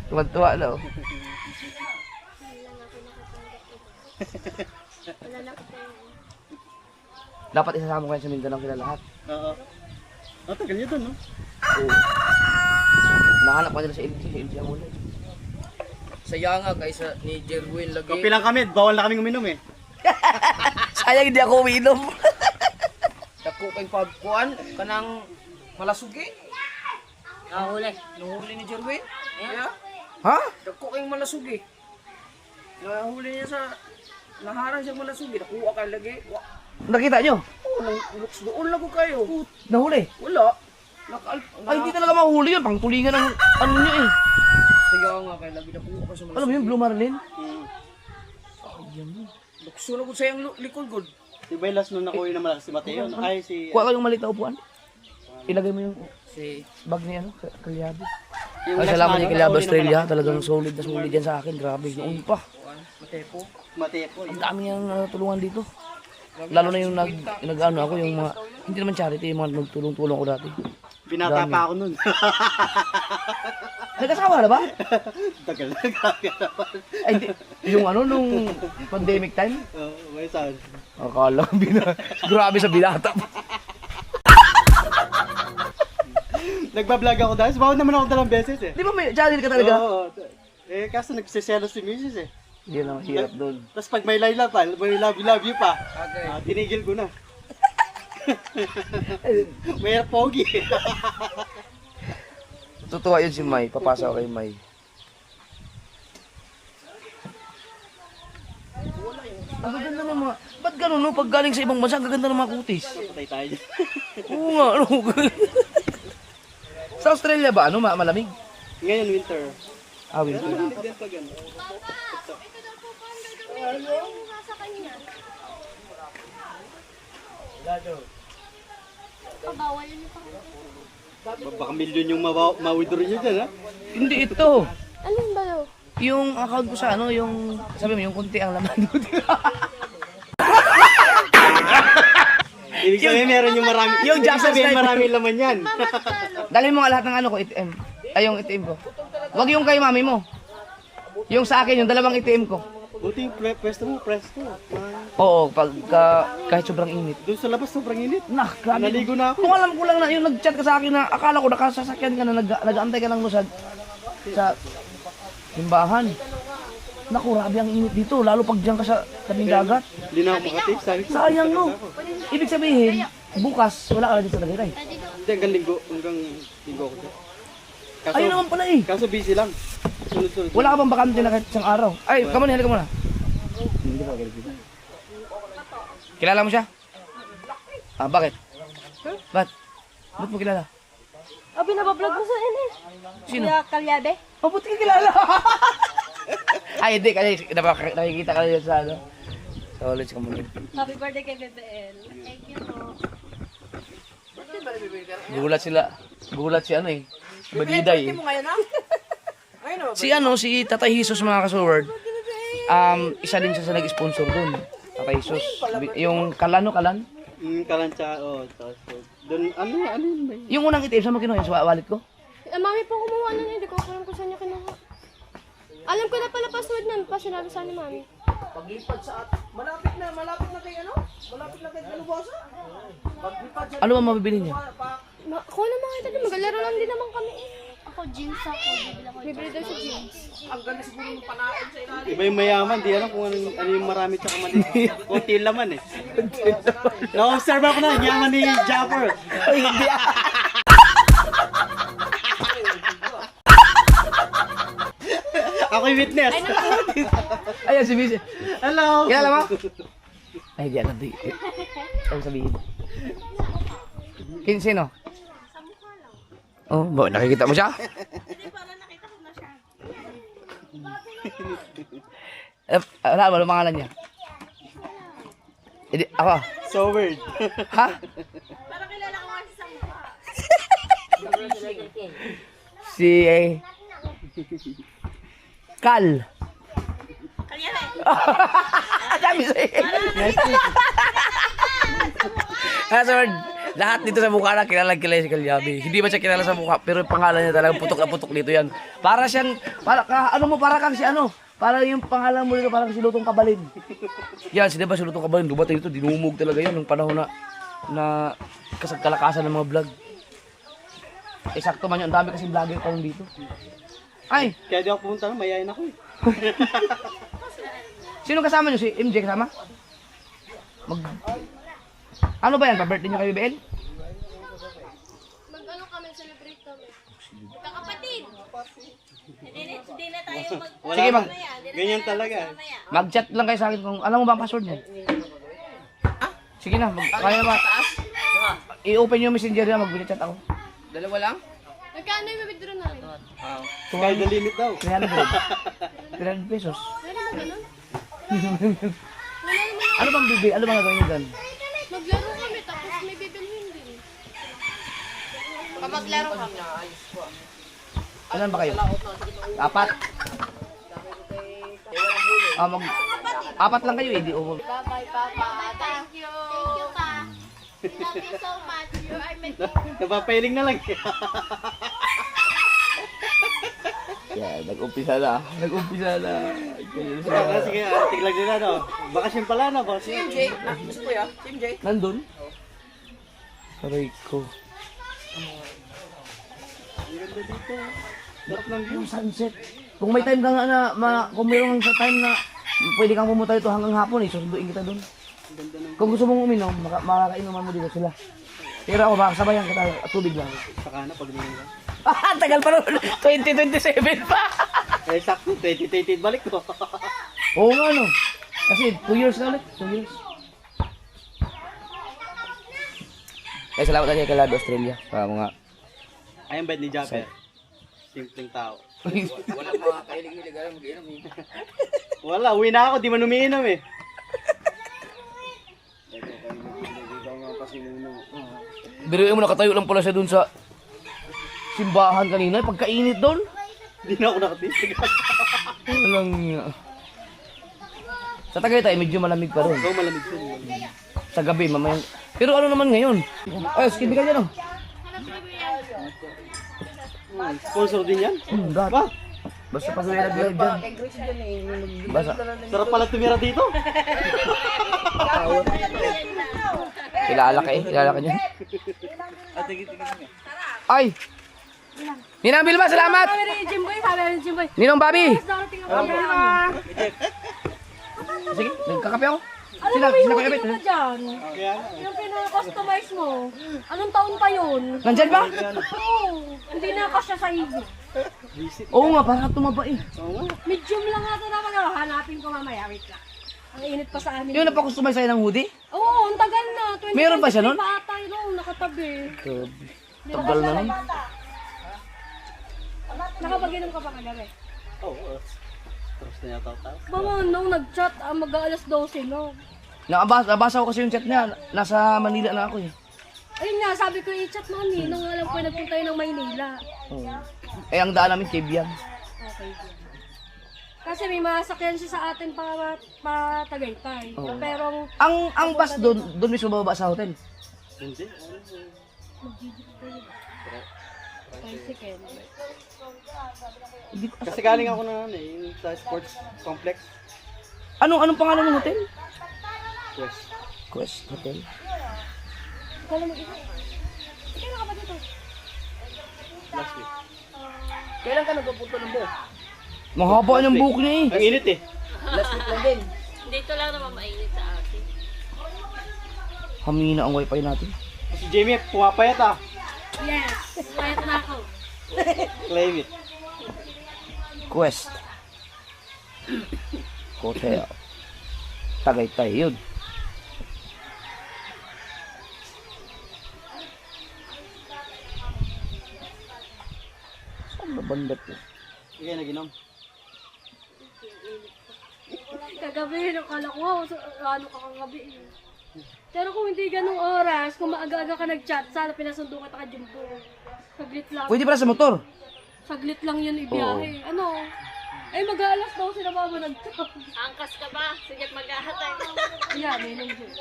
Tuwa-tuwa daw. Wala na ako. Dapat isasama ko yan sa Mindanao sila lahat. Oo. Tagal niyo dun, no? Oo. Nahanap ko nila sa LG. Sa LG ang ulit. Saya nga guys, ni Jerwin lagi. Kapi lang kami, bawal na kaming uminom eh. Sayang hindi ako uminom. Dako kay pagkuan kanang malasugi. Nahuli. Nahuli ni Jerwin? Yeah. Ha? Dako kay malasugi. Nahuli niya sa naharang siya malasugi. Nakuha ka lagi. Nakita nyo? Oo, doon lang ko kayo. Nahuli? Wala. Ay, hindi talaga mahuli yun. Pangtulingan ng ano niya eh. Sige nga kay lagi nakuha ka sa malasugi. Alam mo yun, Blue Marlin? Ayun mo. Lukso na ko sa yung likod good. Si Belas nung nakuha na malakas si Mateo. Ay, si... Kuha ka yung maliit na upuan. Ilagay mo yung bag niya, no? Kalyado. Ay, salamat niya Kalyado Australia. Talagang solid na solid yan sa akin. Grabe. Noon pa. Matepo. Ang dami niyang tulungan dito. Lalo na yung nag-ano ako, yung mga, hindi naman charity, yung mga nagtulong-tulong ko dati. Binata pa ako nun. Nagkasawa na ba? Tagal na. Ay, hindi. Yung ano, nung pandemic time? Oo, may saan. Akala ko grabe sa binata. Nagbablog ako dahil. Sumawad naman ako talang beses eh. Di ba may charity ka talaga? Oo. Eh, kaso nagsiselos si Mrs. eh. Hindi na mahirap doon. Tapos pag may layla pa, may love you pa, tinigil ko na. May pogi. Tutuwa yun si May. Papasa ko kay May. Ang gaganda ng mga... Ba't gano'n no? Pag galing sa ibang bansa, ang gaganda ng mga kutis. Patay tayo dyan. Oo nga, ano? Sa Australia ba? Ano? Malamig? Ngayon winter. Winter. Din pag ano. Ito daw po pa ang gagawin. Yung nasa kanya. Pabawal yun pa. Baka milyon yung ma-withdraw nyo dyan ha? Hindi ito. Ano ba daw? Yung account ko sa ano, yung... Sabi mo, yung kunti ang laman doon. Ibig sabihin meron yung marami. Yung Ibig sabihin Jackson marami laman yan. Dalhin mo nga lahat ng ano ko, ATM. Ay, yung ATM ko. Huwag yung kay mami mo. Yung sa akin, yung dalawang ATM ko. Buti yung pwesto mo, presto. Oo, kahit sobrang init. Doon sa labas sobrang init. Grabe. Naligo na ako. Kung alam ko lang na yung nag-chat ka sa akin na akala ko nakasasakyan ka na nag-aantay ka lang mo sa simbahan. Naku, grabe ang init dito. Lalo pag diyan ka sa tabing dagat. Hindi na ako makatip. Sabi ko, Sayang no. Ibig sabihin, bukas wala ka na dito sa Tagaytay. hindi, hanggang linggo ko dyan. Kaso, Ayun naman pala eh. kaso busy lang. Sunod-sunod. Wala ka bang bakante na kahit isang araw? Ay, come on, halika muna. Hindi ba kilala? Kilala mo siya? Bakit? Ba't mo kilala? binabablog mo sa ini. Sino? Kuya Kalyabe. Mabuti ka kilala. Ay, hindi. Kasi nakikita ka na sa ano. Sa college ka muna. Happy birthday kay BBL. Thank you po. Gulat sila. Gulat si ano eh. Badiday eh. Si ano, si Tatay Jesus mga kasoward. Isa din siya sa nag-sponsor dun. Tatay Jesus. Yung kalan. Kalancha, tapos doon, ano yun ba yun? Yung unang itim, saan mo kinuha? Sa wallet ko? Mami po kumuha na niya. Hindi ko alam kung saan niya kinuha. Alam ko na pala password nun. Pa sinabi sa ni Mami. Paglipad sa malapit na kay ano? Malapit na kay Kalubosa. Paglipad sa Ano ba mabibili niya? Ako na makita din. Magalaro lang din naman kami eh. Ako jeans ako. Bibili daw sa jeans. ang ganda siguro ng panain sa ilalim. Iba yung mayaman, di alam kung ano yung marami tsaka maliit. Kunti laman eh. Na-observe ako na, yaman ni Japper. Ay, hindi. Ako yung witness. Ayan, si Vincent. Hello! Kilala mo? Ay, di alam. Ano sabihin? Sino? Oh, nakikita mo siya? Hindi, parang nakita ko na siya. Wala mo, anong pangalan niya? Hindi, ako. So weird. Ha? Parang kilala ko kasi sa mukha. Si... Kal. Kalyabe. Sabi sa'yo. Sir, lahat dito sa mukha na kilala si Kalyabe. Hindi ba siya kilala sa mukha, pero yung pangalan niya talaga putok na putok dito yan. Para siyang, para kang si ano, para yung pangalan mo dito, parang si Lutong Kabalin. Yan, si diba si Lutong Kabalin, dumating dito, dinumog talaga yan nung panahon na kalakasan ng mga vlog. Eksakto man yun, ang dami kasing vlogger pa dito. Ay! Kaya di ako pumunta na, mayayin ako eh. Sino kasama niyo? Si MJ kasama? Ano ba yan? Pa-birthday niyo kay BBL? Mag-ano kami, celebrate kami. Kakapatid! Hindi na tayo mag... Sige, Ganyan talaga. mag-chat lang kayo sa akin kung alam mo ba ang password niya. Sige na, kaya ba? I-open yung messenger niya, mag-chat ako. Dalawa lang? Magkano yung withdraw namin? Sky the limit daw. 300. 300 pesos. Wala mo ganun? Ano bang bibi? Ano bang gagawin niyo doon? Maglaro kami, tapos may bibilhin din. Maglaro kami. Ilan ba kayo? 4? Apat lang kayo eh. Di, Bye-bye, Papa. Thank you. Thank you, Pa. Love you so much. You are my Napapailing na lang. yeah, nag-umpisa na. Sige, tiglag nila no. Bakasyon pala na, boss. Si MJ, si Kuya, si MJ. Nandun? Aray ko. Sarap ng view. Yung sunset. Kung may time ka nga na, kung mayroong sa time na pwede kang pumunta dito hanggang hapon eh, susunduin kita doon. Kung gusto mong uminom, makakainuman mo dito sila. Pero ako, makakasabayan kita at tubig lang. Saka na pag nila. Tagal pa rin. 2027 pa. Eh, sakto. 2028 balik ko. Oo nga no. Kasi 2 years na ulit. 2 years. Eh, salamat na kay Lado Australia. Para mga... Ayun bad ni Japper. Simpleng tao. Wala mga kahilig-hilig alam mag-inom eh. Wala, uwi na ako. Di man umiinom eh. Biruin mo, nakatayo lang pala siya dun sa simbahan kanina. Pagkainit doon. Di na ako nakatisig. Walang nga. Sa Tagaytay, medyo malamig pa ron. Oo, malamig siya. Sa gabi, mamayang... Pero ano naman ngayon? Ay, skin ka dyan oh. Sponsor din yan? Ba? Ba? Basta pa sa'yo nag-live dyan. Basta. Sarap pala tumira dito. Kilala ka eh. Kilala ka niya. Ay! Ninang Bilma, salamat! Sabi rin Jimboy, Ninong Bobby! darating ako. Sige, nagkakape ako. Ano Sila, ba yung sila hoodie kayo mo dyan? Yung pina-customize mo. Anong taon pa yun? Nandyan ba? Oo, hindi na kasya sa iyo. Oo nga, parang tumaba eh. Medium lang nga ito naman. Hanapin ko mamaya. Wait lang. Ang init pa sa amin. Yung napakustomize sa'yo ng hoodie? Oo, ang tagal na. 2023 Meron ba siya nun? pa ata yun, nakatabi. Tagal na nun. Nakapag-inom ka pa kagabi? Oo. Tapos na yata tayo. Mga nung nag-chat, mag-aalas 12 no. Nabasa ko kasi yung chat niya. Nasa Manila na ako eh. Ayun nga, sabi ko i-chat mo ni nung alam ko nagpunta yun ng Maynila. Oo. Eh, ang daan namin, Kibian. Okay. Kasi may masakyan siya sa atin pa Tagaytay. Oo. Pero Ang bus doon mismo bababa sa hotel. Hindi. tricycle. Kasi galing ako na yung sa sports complex. Anong pangalan ng hotel? Yes. Quest Hotel. Ikaw lang mag-isa. Kailan ka ba dito? Last week. Kailan ka nagpupunta ng buhok? Mahaba yung buhok niya eh. Ang init eh. Last week lang din. Dito lang naman mainit sa akin. Hamina ang wifi natin. Si Jamie, pumapayat ah. Yes! Payat na ako. Claim it. Quest Hotel. Tagaytay yun. Saan ba banda to? Sige, nag-inom. Kagabi, nakala ko, ano ka kagabi eh. Pero kung hindi ganung oras, kung maaga-aga ka nag-chat, sana pinasundo ka ka Jumbo. Saglit lang. Pwede pala sa motor. Saglit lang yun ibiyahe. Ano? Ay, mag-aalas daw sila mama nag-chat. Angkas ka ba? Sige, maghahatay. Yan, may nang dyan.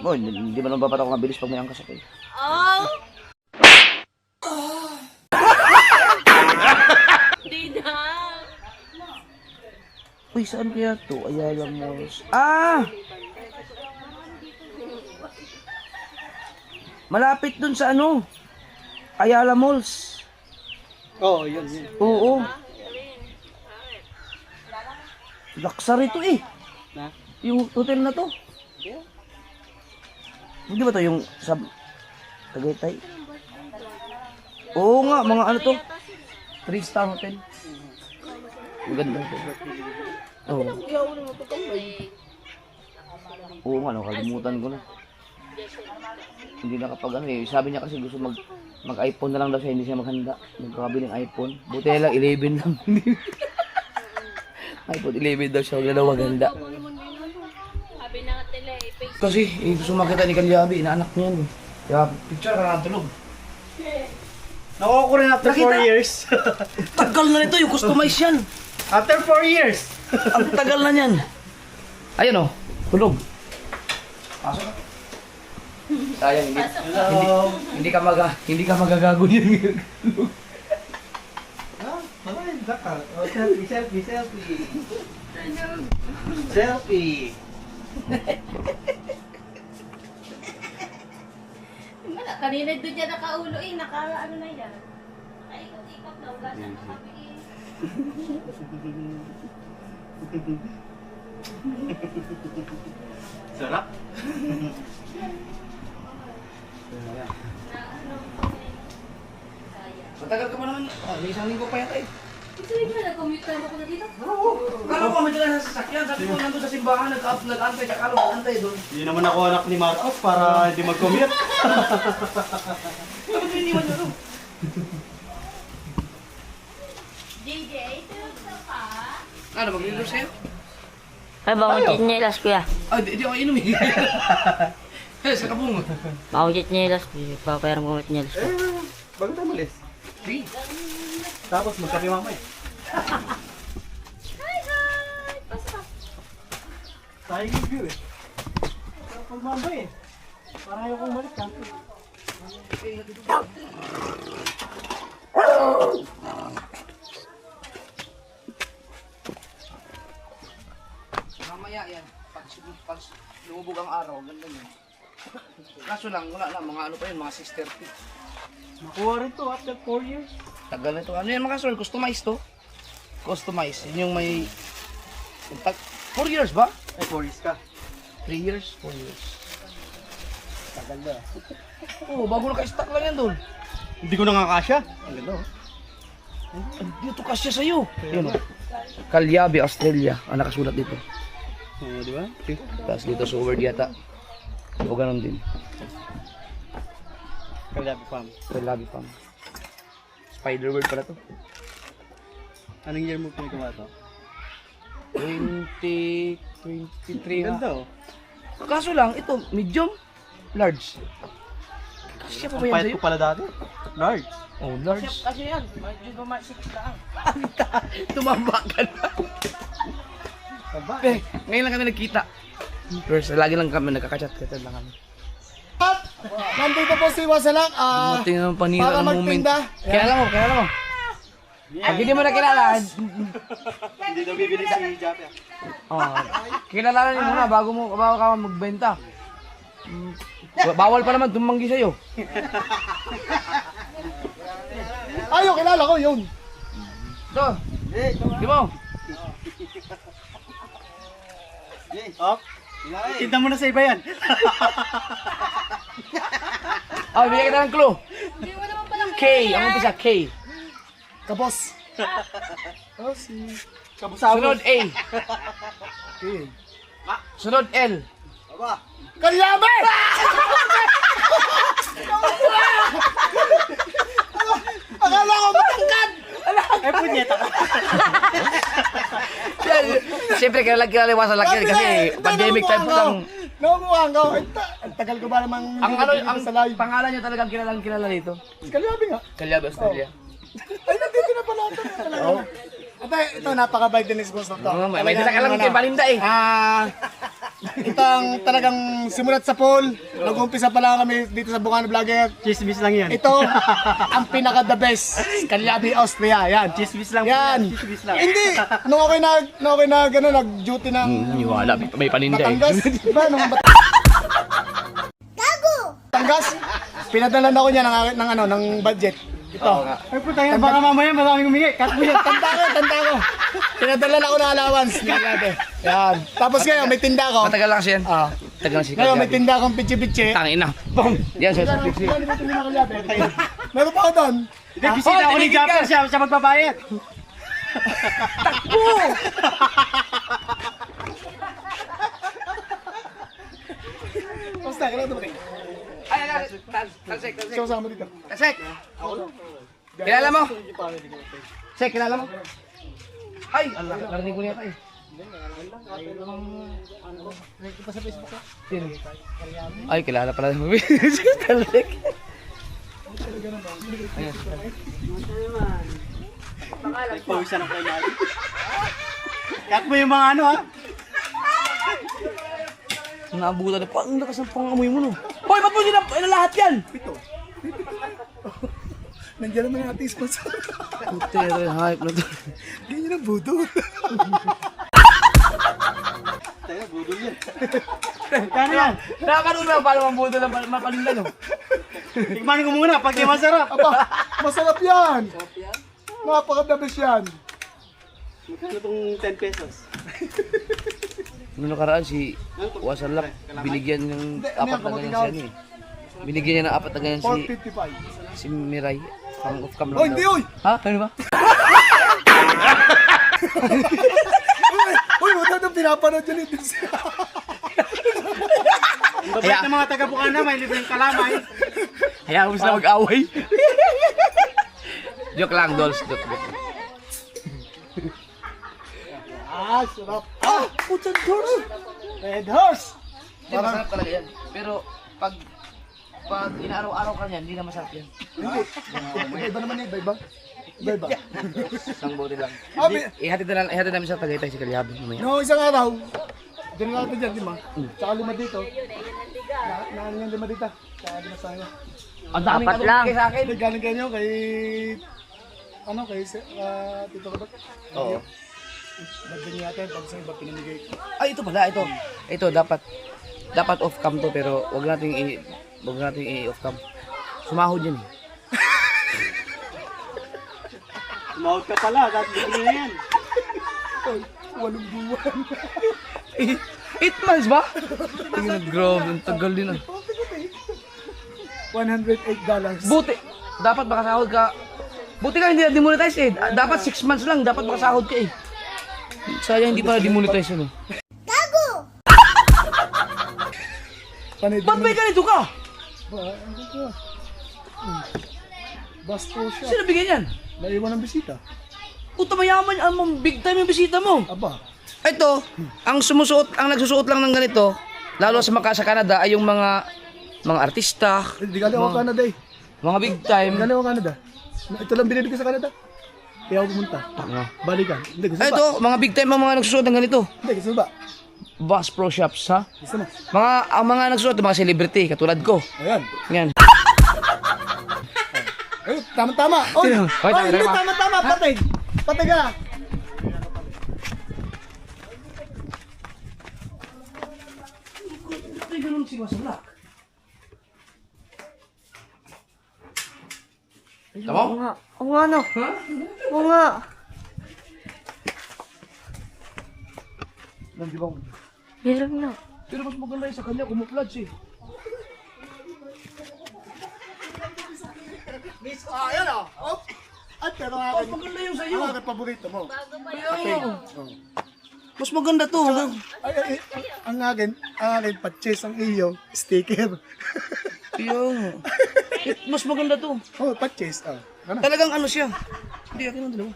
Boy, hindi man naman ako mabilis pag may angkas ako eh. Oh! Di na. Uy, saan kaya to? Ayala Malls. Ah! Malapit dun sa ano? Ayala Malls. Oo, yun. Oo. Luxury to eh. Na? Yung hotel na to. Yeah. Hindi ba to yung sa Tagaytay? Oo nga, mga ano to? 3-star hotel. Maganda to. Oo. Oo nga, nakalimutan ko na. Hindi nakapag ano eh. Sabi niya kasi gusto mag-iPhone na lang daw siya, hindi siya maghanda. Magkakabili ng iPhone. Buti na lang, 11 lang. iPhone 11 daw siya, wala daw maghanda. Sabi na nga nila eh. Facebook. Kasi gusto makita ni Kalyabi, inaanak niya yan. Kaya picture ka na tulog. Nakuha ko rin after Nakita? 4 years. Tagal na nito, yung customize yan. After 4 years. Ang tagal na niyan. Ayun oh, tulog. Pasok ka. Sayang, hindi ka magagago yan. Selfie. Wala, kanina doon dyan nakaulo eh. Ano na yan. Nakaikot-ikot na. Wala siya nakabi eh. Sarap. Matagal ka pa naman. May isang linggo pa yata eh. Ito yung nag-commute tayo ako na dito. Kala ko may dala sa sasakyan. Sabi ko nandun sa simbahan, nag-antay, tsaka nag-antay doon. Hindi naman ako anak ni Marcos para hindi mag-commute. Bakit mo iniwan niyo doon? JJ, tulog ka pa? Ano, mag-release sa'yo? Ay, bawang chinelas kuya. Ah, di ako inom eh. Sa kabungo. Bawang chinelas kuya. Papayaran ko ng chinelas ko. Bago tayo malis. Di. Tapos magkape mamaya. Hi! Pasok. Tayo yung view eh. Pag mamay eh. Parang ayaw kong malis ka. Mamaya yan. Pag lumubog ang araw, ganda yun. Kaso lang, wala na. Mga ano pa yun, mga 6:30. Nakuha rin to after 4 years. Tagal na ito. Ano yan mga sir? Customize to? Customize. Yun yung may... 4 years ba? Ay, 4 years ka. 3 years? 4 years. Tagal na. Oo, bago naka-stock lang yan doon. Hindi ko nakakasya. Ang ganda oh. Dito kasya sa'yo. Yun oh. Kalyabi, Australia. Ang nakasulat dito. Oo, di ba? Okay. Tapos dito sa word yata. O ganun din. Kalyabi farm. Kalyabi pang. Spider word pala to. Anong year mo pinagawa to? 2023 Ganda ha. oh. Kaso lang, ito, medium, large. Kasi pa ba Ang yan payat sa'yo? ko pala dati. Large. Oh, large. Kasi yan, medyo gumasik lang. Tumamba ka na. Taba. Eh, ngayon lang kami nagkita. First, lagi lang kami nagkakachat-chat lang kami. Nandito po si Wasalak. Dumating ang panira para ng moment. magtinda. Kilala mo, kilala mo. Pag hindi mo na kilala, Hindi daw bibili si Jappy. kilala niyo muna bago ka magbenta. Bawal pa naman tumanggi sa'yo. Ayo, kilala ko yun. Ito, di mo. Oh. Tinda mo na sa iba yan. Bigyan kita ng clue. K, ang umpisa, K. Kapos. Sunod A. Sunod L. Kalyabe! Akala ko matangkad! Ay, punyeta ka. Siyempre, kilala sa laki kasi pandemic time po lang. Nakukuhaan ko. Ang tagal ko ba namang Ang ano, dito ang sa live? pangalan niya talagang kilala dito. Kalyabe nga. Kalyabe, Australia. Ay, nandito na pala ito. Oh. Ito, napaka-bite din ni Boss to. May dala ka lang kay Balinda eh. Ito ang talagang simulat sa pool. Nag-umpisa pa lang kami dito sa Bungano Vlogger. Chismis lang yan. Ito, ang pinaka-the best. Kalyabe, Austria. Yan. Chismis lang. Yan. Chismis lang. Hindi. Nung okay na gano'n, nag-duty ng Wala, may paninda eh. Batangas. Diba? Nung Batangas. Pinadalan ako niya ng budget. Ito. Ay, puta yan. Baka mamaya maraming humingi. Cut mo yan. Tanda ko. Pinadalan ako ng allowance. Yan. Tapos ngayon, may tinda ko. Matagal lang kasi yan. Ah. Matagal lang si Ngayon, may Kalyabe. tinda akong pitsi-pitsi. Tangin na. Boom! Yan siya sa pixie. Meron pa ako doon. Hindi, bisita ako ni Jappy. Siya magbabayad. Basta, kailangan dumating. Ay, talsek. Siya kasama dito. Talsek! Kilala mo? Sek, kilala mo? Ay, narinig ko niya eh. Sino? Ay, kilala pala ng movie. Talsek. Nagpawisan ako kay Jappy. Cut mo yung mga ano ha. Naabutan na pa. Ang lakas ng pangamoy mo no. Hoy, ba't mo din lahat yan? Nandiyan naman yung ating sponsor. Puti, hype na to. Ganyan ang budo. Tayo, budol yan. Kano yan? Nakakanood na paano ang buto ng mapalinda no? Tikmanin ko muna pag di masarap. Aba, masarap yan. Napaka-the-best yan. Magkano tong 10 pesos? Noong nakaraan si Wasalak, binigyan ng apat na ganyan siya eh. Binigyan niya ng apat na ganyan 455. si Miray. Pang off cam lang. Oh, hindi oy! Ha? Ano ba? Uy, wala nang pinapanood yun ito siya. Ang babait ng mga taga-Bukana, may libreng kalamay. Hayaan mo sila mag-away. Joke lang, dolls. Joke. Sarap. Putan horse! Red horse! Hindi, masarap talaga yan. Pero pag inaaraw-araw ka niyan, hindi na masarap yan. Hindi. Iba naman yun, iba. Iba. Isang bote lang. Abi, Ihatid namin sa Tagaytay si Kalyabe mamaya. no, isang araw. Diyan natin dyan, lima. Tsaka lima dito. Naan yan, lima dito. Tsaka lima sa kanya. Ang daming Apat ano lang. bigay sa akin. Hindi, galing kayo kay... Tito Kabak. Oo. Nagdang natin, pag sa iba pinamigay. Ay, ito pala, ito. Ito, dapat off cam to, pero wag nating i-off cam. Sumahod yan eh. Tumawag ka pala, dahil bigyan na yan. 8 buwan. 8 months ba? Tingnan, grabe, ang tagal din ah. $108. Buti, dapat makasahod ka. Buti ka hindi na-demonetize eh. Dapat 6 months lang, dapat makasahod ka eh. Sayang hindi pa na-demonetize yun eh. Panay Ba't may ganito ka? Ano to? Basto siya. Sino bigyan yan? Naiwan ng bisita. Puta mayaman, big time yung bisita mo. Aba. Ito, ang nagsusuot lang ng ganito, lalo sa Canada ay yung mga artista, Hindi galing ako Canada eh. mga big time. Galing ako Canada. Ito lang binili ko sa Canada. Kaya ako pumunta. Balikan. Hindi, gusto ba? Ito, mga big time ang mga nagsusuot ng ganito. Hindi, gusto ba? Bass Pro Shops, ha? Gusto mo? Ang mga nagsusuot, mga celebrity, katulad ko. Ayan. Yan. Ay, tama-tama. Oy, Sino? Oy, oy, hindi, tama. tama-tama. Patay. Patay ka. Ito ganun si Masalak. Tama? Oo nga, no. Oo nga. Nandiyo ba? Meron na. Pero mas maganda yung sa kanya, kumuplats eh. Miss, ayan o. Oh. At pero ang akin. Maganda yung sa'yo. Ang akin paborito mo. Mas maganda to. Ay, ang akin, patches ang iyo, sticker. Yung. Mas maganda to. Oh, patches. Ano? Talagang ano siya. Hindi, akin ang dalawa.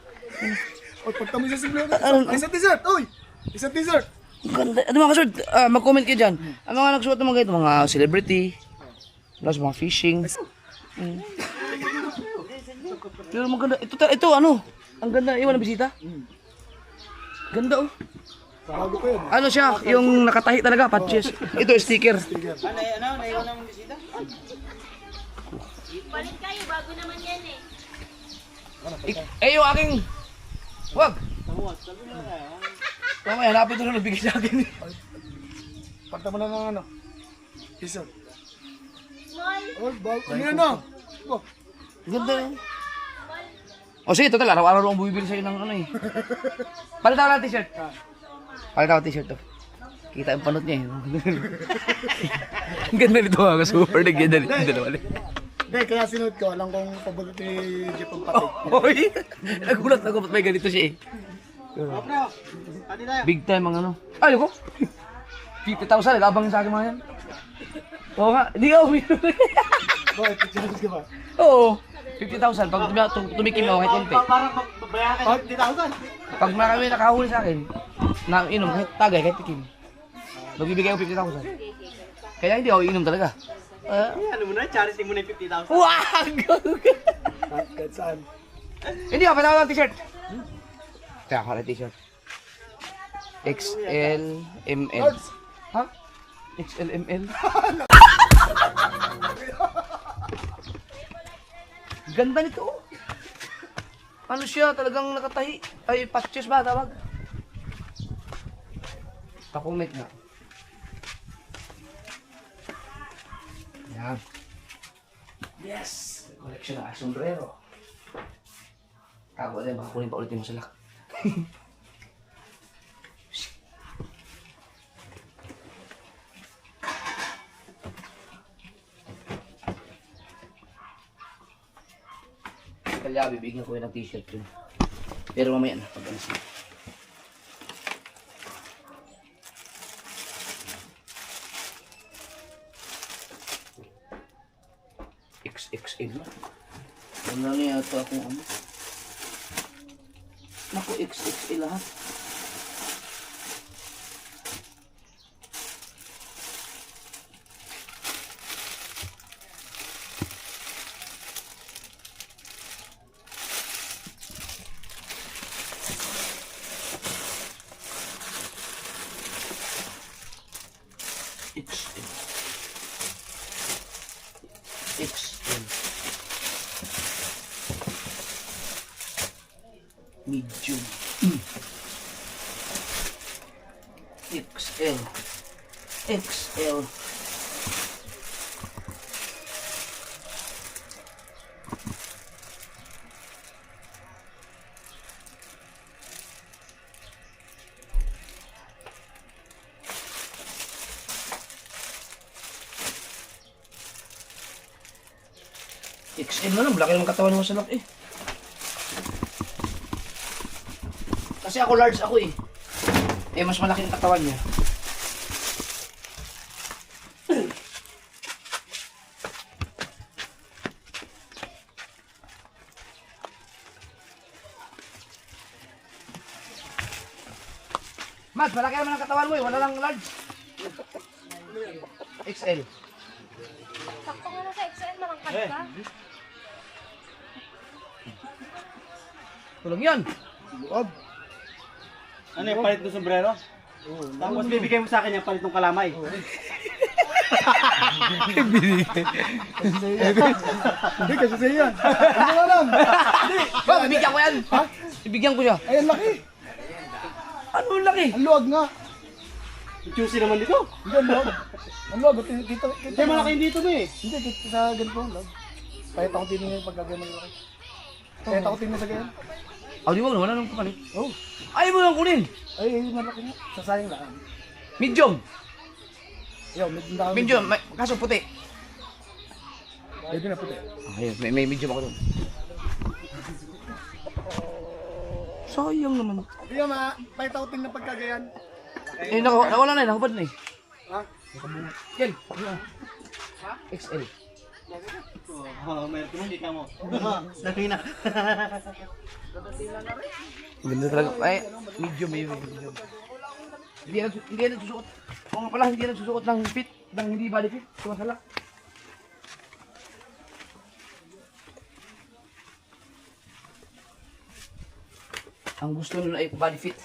Oh, pagka mo sa siglo. Ano? Isang t-shirt, oy. Isang t-shirt. Ang ganda. Ano mga kasort, mag-comment kayo dyan. Ang mga nagsuot ng mga ganito, mga celebrity, plus mga fishing. Pero maganda. Ito ano? Ang ganda. Iwan ng bisita. Ganda oh. Bago ko yun. Ano siya? Yung nakatahi talaga, patches. Ito, sticker. Naiwan ng bisita? Palit kayo, bago naman yan eh. Yung aking... Wag! Tama, hanapin ito na nagbigay sa akin. Pagta mo na ng ano. T-shirt. Small. Oh, bago. Ano yan na? Oh. Ganda yun. O sige, total, araw-araw akong bumibili sa'yo ng ano eh. Palit ako ng t-shirt. Palit ako ng t-shirt to. Kita yung panot niya eh. Ang ganda nito mga super. Ganda nito. Dalawa ulit. Hindi, kaya sinuot ko. Alam kong paborito ni Jeff ang patay. Oy! Nagulat ako ba't may ganito siya eh. Big time ang ano. Ay, ko! 50,000, nag-abang sa akin mga yan. Oo nga, hindi ka uminom. Bakit? Sinuot ka ba? Oo, 50,000. Pag tumikim ako kahit konti. Parang bayaran ka 50,000. Pag marami nakahuli sa akin, nainom kahit tagay, kahit tikim. Magbibigay ako 50,000. Kaya hindi ako inom talaga. Ano mo na, charity mo na yung 50,000. Wag! Kahit saan. Hindi ako, pala ako ng t-shirt. Kaya ako ng t-shirt. XL, ML. Ha? XL, ML? Ganda nito. Ano siya, talagang nakatahi. Ay, patches ba tawag? Takumit na. Yan. Yes! Collection na sombrero. Tago din, baka kunin pa ulit yung masalak. Kaya bibigyan ko yun ng t-shirt yun. Pero mamaya na, pag alas na. XXL na. Wala na yata akong ano. Naku, XXL lahat. XL. XL. Medium. XL. XL. XL na lang, laki ng katawan mo sa laki eh. Kasi ako large ako eh. Eh mas malaki ang katawan niya. Mas, malaki naman ang katawan mo eh. Wala lang large. XL. Sakto nga na sa XL, malangkad ka. Tulong yan. Luwag. Ano yung palit ng sombrero? Tapos bibigay mo sa akin yung palit ng kalamay. Hindi, kasi sa'yo yan. Ano nga lang? Ba, bibigyan ko yan. Ha? Bibigyan ko siya. Ay, ang laki. Ano ang laki? Ang luwag nga. Juicy naman dito. Hindi, ang luwag. Ang luwag. Kita. Hindi, malaki yung dito mo eh. Hindi, kita sa ganito ang luwag. Kahit ako tingin yung pagkagay ng laki. Kahit ako tingin sa ganyan. Oh, di ba? Wala nang kapalit. Oh. Ayaw mo lang kunin. Ay, malaki nga. Sasayang lang. Medium. Yo, medyo Medium. Kaso puti. Pwede na puti. Ayun, may medium ako doon. Sayang naman. Hindi ma, kahit ako tingin ng pagkagayan. Eh, nawala na eh. Nakabad na eh. Ha? Kel. XL. Oo, meron ko hindi ka mo. Laki na. Ganda talaga. Ay, medium eh. Medium. Hindi yan nagsusuot. Oo nga pala, hindi yan nagsusuot ng fit. Ng hindi body fit. Sumasala. Ang gusto nila ay body fit.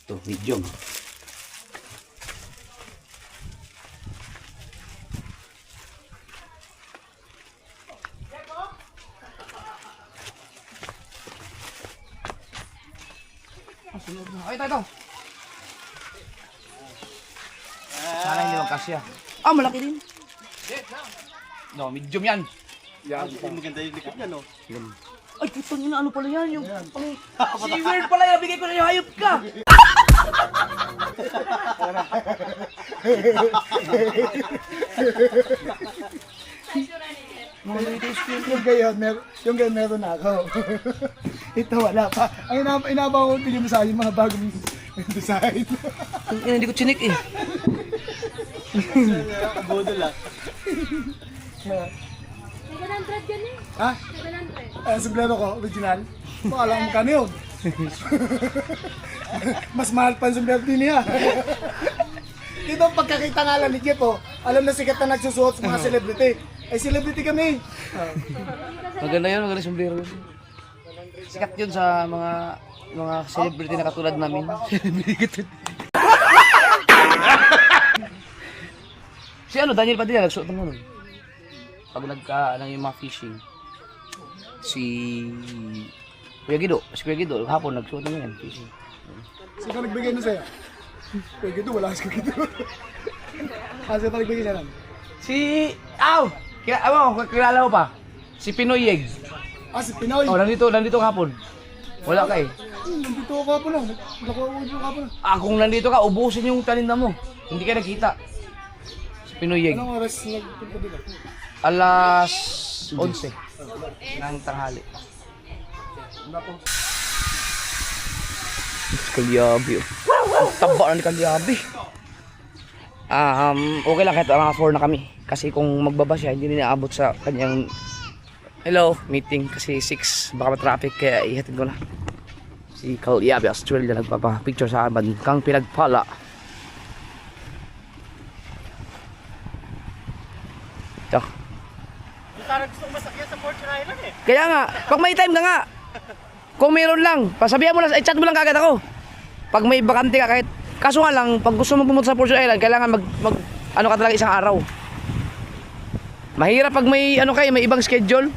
Ito, medium. Ay, ito. Sana hindi magkasya. Ah, malaki din. No, medium yan. Maganda yung likod niya, no? Ay, putang ina, ano pala yan? Yung si Weird pala yan, bigay ko na yung hayop ka. Yung gayon meron na ako. Ito wala pa. Ang inabaw ko pili mo sa akin mga bagong design. Hindi ko chinik eh. Bodol lang. May 100 yan eh. Ha? May 100. Ang sombrero ko, original. Baka lang magkano yun. Mas mahal pa ang sombrero din niya. Dito ang pagkakita nga lang ni Jeff, oh, alam na sikat na nagsusuot sa mga celebrity. Ay, celebrity kami. Maganda yun, maganda sombrero yun. Sikat yun sa mga celebrity na katulad namin. Si ano, Daniel Padilla, nagsuot ng ano. Pag yung mga fishing. Si Kuya Guido, hapon nagsuot ng yan, fishing. Sino nagbigay na sa'yo? Kuya Guido, wala kasi Kuya Guido. Sino nagbigay siya lang? Si, kilala mo pa? Si Pinoy Yeg. Si Pinoy. Oh, nandito hapon. Wala ka eh. Nandito ako kapon lang. Nakuha ko yung kapon lang. Kung nandito ka, ubusin yung talinda mo. Hindi ka nakita. Si Pinoy Yeg. Anong oras nagpunta dito? Alas 11 ng tanghali. Kalyabi. Ang taba na ni Kalyabi. Okay lang kahit mga 4 na kami. Kasi kung magbaba siya, hindi na naabot sa kanyang meeting kasi 6. Baka ma-traffic kaya ihatid ko na. Si Kalyabi Australia nagpapapicture sa amin kang pinagpala. Ito. Parang gusto ko masakyan sa Fortune Island eh. Kaya nga, pag may time ka nga, kung meron lang, pasabihan mo lang, chat mo lang kagad ako. Pag may bakante ka kahit, kaso nga lang, pag gusto mo pumunta sa Fortune Island, kailangan ano ka talaga isang araw. Mahirap pag may may ibang schedule.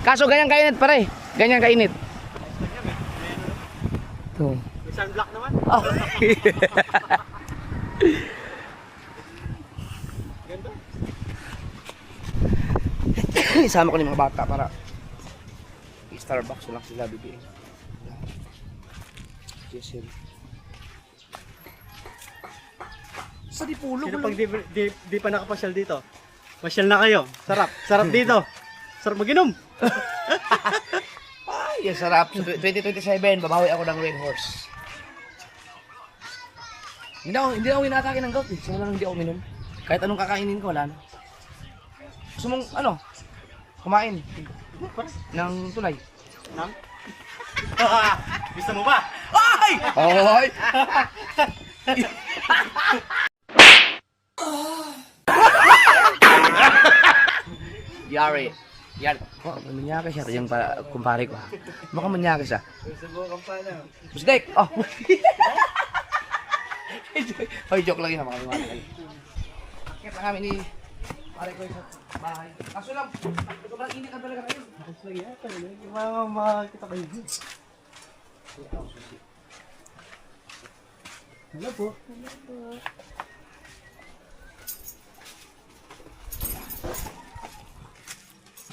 Kaso ganyan kainit pare, ganyan kainit. Ito. May sunblock naman. Oh. Isama ko ng mga bata para Starbucks lang sila bibili. Yes, sa Dipulo. Sino pag di pa nakapasyal dito? Pasyal na kayo. Sarap dito. Sarap mag-inom. Ay, sarap. 2027, babawi ako ng Red Horse. Hindi ako inatake ng gout eh. Sino lang hindi ako minom. Kahit anong kakainin ko, wala na. Gusto mong, kumain ng tulay. Nam? Gusto mo ba? Ay! Hoy! Yari. Yari. Oh, manyaka siya. Yung kumpare ko. Baka manyaka siya. Subukan pa na. Pusdek! Oh! Hoy, joke lang yun. Mga kumari kayo. Akit na kami ni pare ko sa bahay. Kaso lang, sobrang init na talaga kayo. Makakita kayo. Hello po.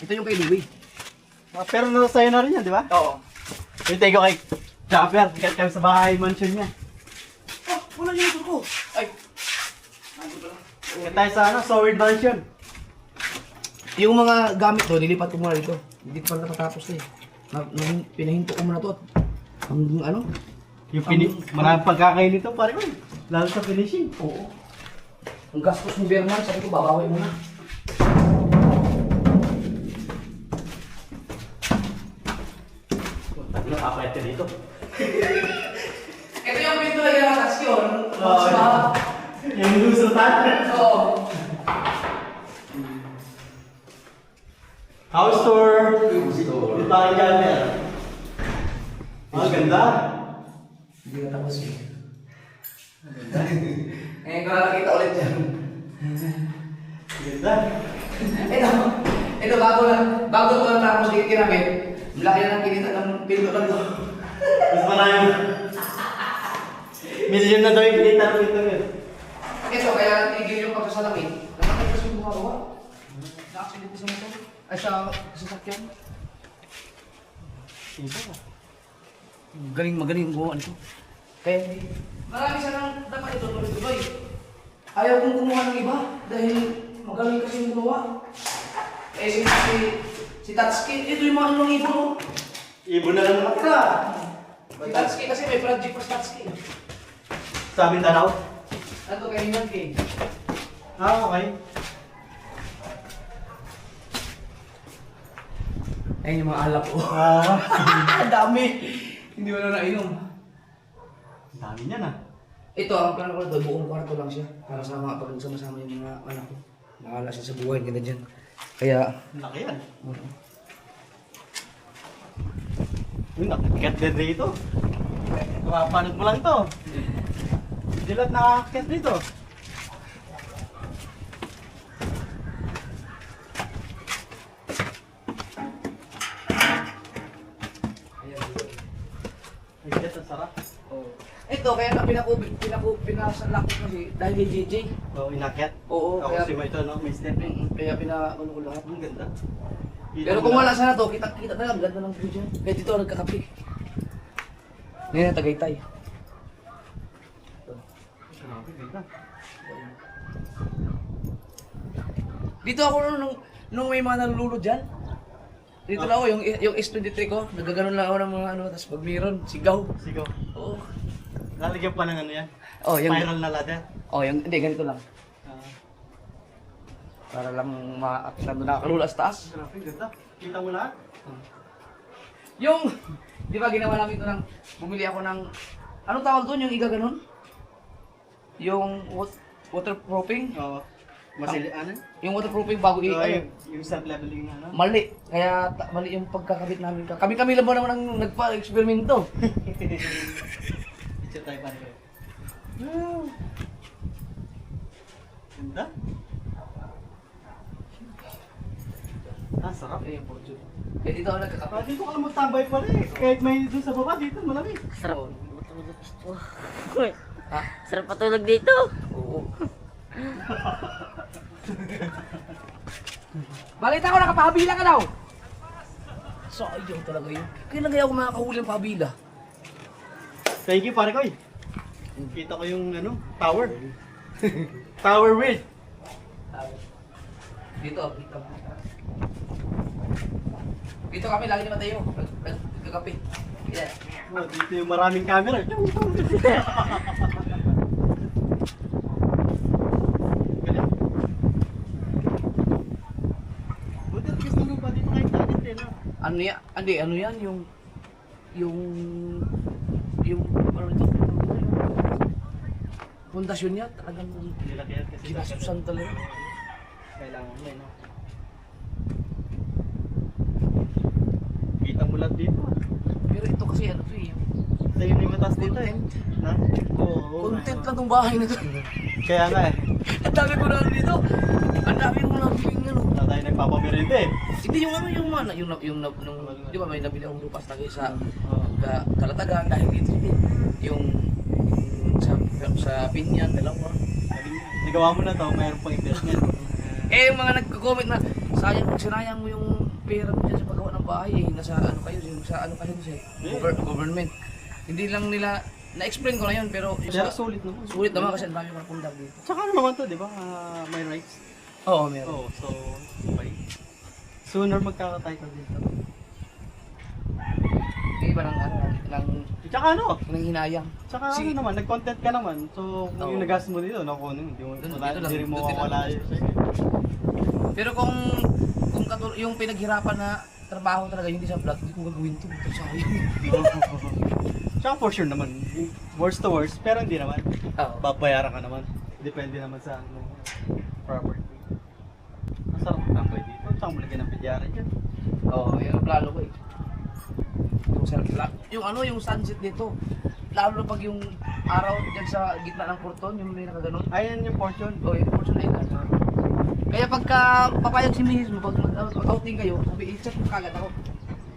Ito yung kay Louie. Pero nasa sa'yo na rin yan, di ba? Oo. Hintay ko kay Chopper. Kaya kami sa bahay mansion niya. Oh, wala yung motor ko. Ay. Kaya tayo sa Soward Mansion. Yung mga gamit doon, nilipat ko muna dito. Hindi pa nakatapos na eh. Pinahinto ko muna to at hanggang ano? Yung maraming pagkakain nito, pare ko. Lalo sa finishing. Oo. Ang gastos ni Berman, sabi ko babawi mo na. Nakakait ka dito. Ito yung pinto na ginatas yun. Yung lusutan. Oo. House tour. Yung parang camera. Ah, ganda. Hindi na tapos eh. Ngayon ko na nakita ulit dyan. Ganda. Ito bago ko natapos dito namin, laki na ng kinita ng pinto lang to. Mas marami. Million na daw yung pinita ng pinto yun. Ito, kaya tigil yung pagkasalamin. Nakakit kasi yung bumagawa. Na-accident sa motor. Ay, sa sasakyan. Ito ba? Magaling yung gumawa nito. Kaya marami sanang dapat ito tuloy-tuloy. Ayaw kong kumuha ng iba dahil magaling kasi yung gumawa. Eh si Tatsuki, ito yung mga anong ibon mo. Ibon na lang naman ka. Si Tatsuki kasi may project pa si Tatsuki. Sa Mindanao? Ano kayo yan kay? Ah, okay. Ayun yung mga alak ko. Ah. Ang dami! Hindi mo na nainom. Ang dami niyan ah. Ito, ang plano ko na ito, buong kwarto lang siya. Para pag nagsama-sama yung mga anak ko. Nakala siya sa buhay, ganda dyan. Kaya, Laki yan. Uy, nakakit din dito. Mapapanood mo lang to. Hindi lahat nakakit dito. Ay, yes, ang sarap. ito, kaya na pinasalak ko kasi dahil kay JJ. Oo, inakyat. Oo, Ako kaya, kasi may ito, no? May step. kaya pinakulo ko lahat. Ang ganda. Pero kung wala sana to, kita na lang, ganda ng view dyan. Kaya dito ako nagkakape. Ngayon na Tagaytay. Grabe, ganda. Dito ako nung may mga nalulunod dyan. Dito lang ako, yung S23 ko, nagaganon lang ako ng mga ano, tapos pag mayroon, sigaw. Sigaw. Oo. Lalagyan pa ng ano yan? Oh, yung, Spiral na ladder. hindi, ganito lang. Ah, Para lang ma-akitan doon nakakalula sa taas. grabe, ganda. Kita mo lahat? Yung, di ba ginawa namin ito ng, bumili ako ng, anong tawag doon yung igaganon? Yung waterproofing? Oo. Masili, ano? Yung waterproofing bago Oo, ano, yung self-leveling na, ano? mali. Kaya mali yung pagkakabit namin. Kami lang ba naman ang nagpa-eksperimento? Picture tayo pa rin. Ganda. Ah, sarap. Eh, Portugal. Eh, dito ako nagkakape. Ah, dito ka lang magtambay pala eh. Kahit may doon sa baba, dito malamig. Sarap matulog dito. Ha? Sarap patulog dito. Oo. Balita ko, nakapahabiling ka daw! Sayang talaga yun. Kailan kaya ako makakahuli ng pahabila? Thank you, pare ko eh. Kita ko yung ano, tower. Tower Bridge. Dito, dito. Dito kami, lagi naman tayo. Nagkakape. Yeah. Oh, dito yung maraming camera. Galing. Buti gusto mo pa dito kahit natin din, no? Ano yan? Ano yan? Yung yung ano ito, pundasyon niya talagang Nilakyan kasi ginasusan talaga. kailangan mo no? Kita mo lang dito. Pero ito kasi ano to eh, Sa yun yung matas dito eh. Na? Oo. content lang tong bahay na to. Kaya nga eh. Ang dami ko na ano dito. Ang dami ko na biling ano. Wala tayo nagpapamerenda eh. Hindi yung ano yung mana, yung di ba may nabili akong lupas tagay sa Oo. Kalatagan dahil dito yung sa Pinyan, dalawa. Nagawa mo na to, mayroon pang investment. Eh yung mga nagko-comment na sinayang mo yung pera mo dyan sa paggawa ng bahay eh nasa ano kayo sa ano kayo sa government. Hindi lang nila na-explain ko na yun pero Kaya sulit naman. sulit naman kasi ang dami ko na pundar dito. Tsaka ano naman to, di ba? May rights. Oo, meron. Oo, so okay. Sooner magkakatay ka dito. Iba ng ano, Tsaka ano? ng hinayang. Tsaka ano naman, nag-content ka naman. So kung Oo. yung nagas mo dito, naku ano, hindi mo Dun- wala, dito lang, hindi mo dito lang. mawawala yun sa'yo. Pero kung yung pinaghirapan na trabaho talaga hindi sa vlog, hindi ko gagawin to. Ito sa akin. Tsaka for sure naman, worst to worst, pero hindi naman. Oo. Babayaran ka naman. Depende naman sa ano, property. Masarap tambay dito. Tsaka malagyan ng pidyari dyan. Oo, yun ang plano ko eh. Yung ano, yung sunset dito. Lalo na pag yung araw dyan sa gitna ng kurton, yung may nakaganon. Ayan yung portion. O, yung portion island. Kaya pagka papayag si Mrs. mo, pag mag-outing kayo, sabi, i-chat mo kagad ako.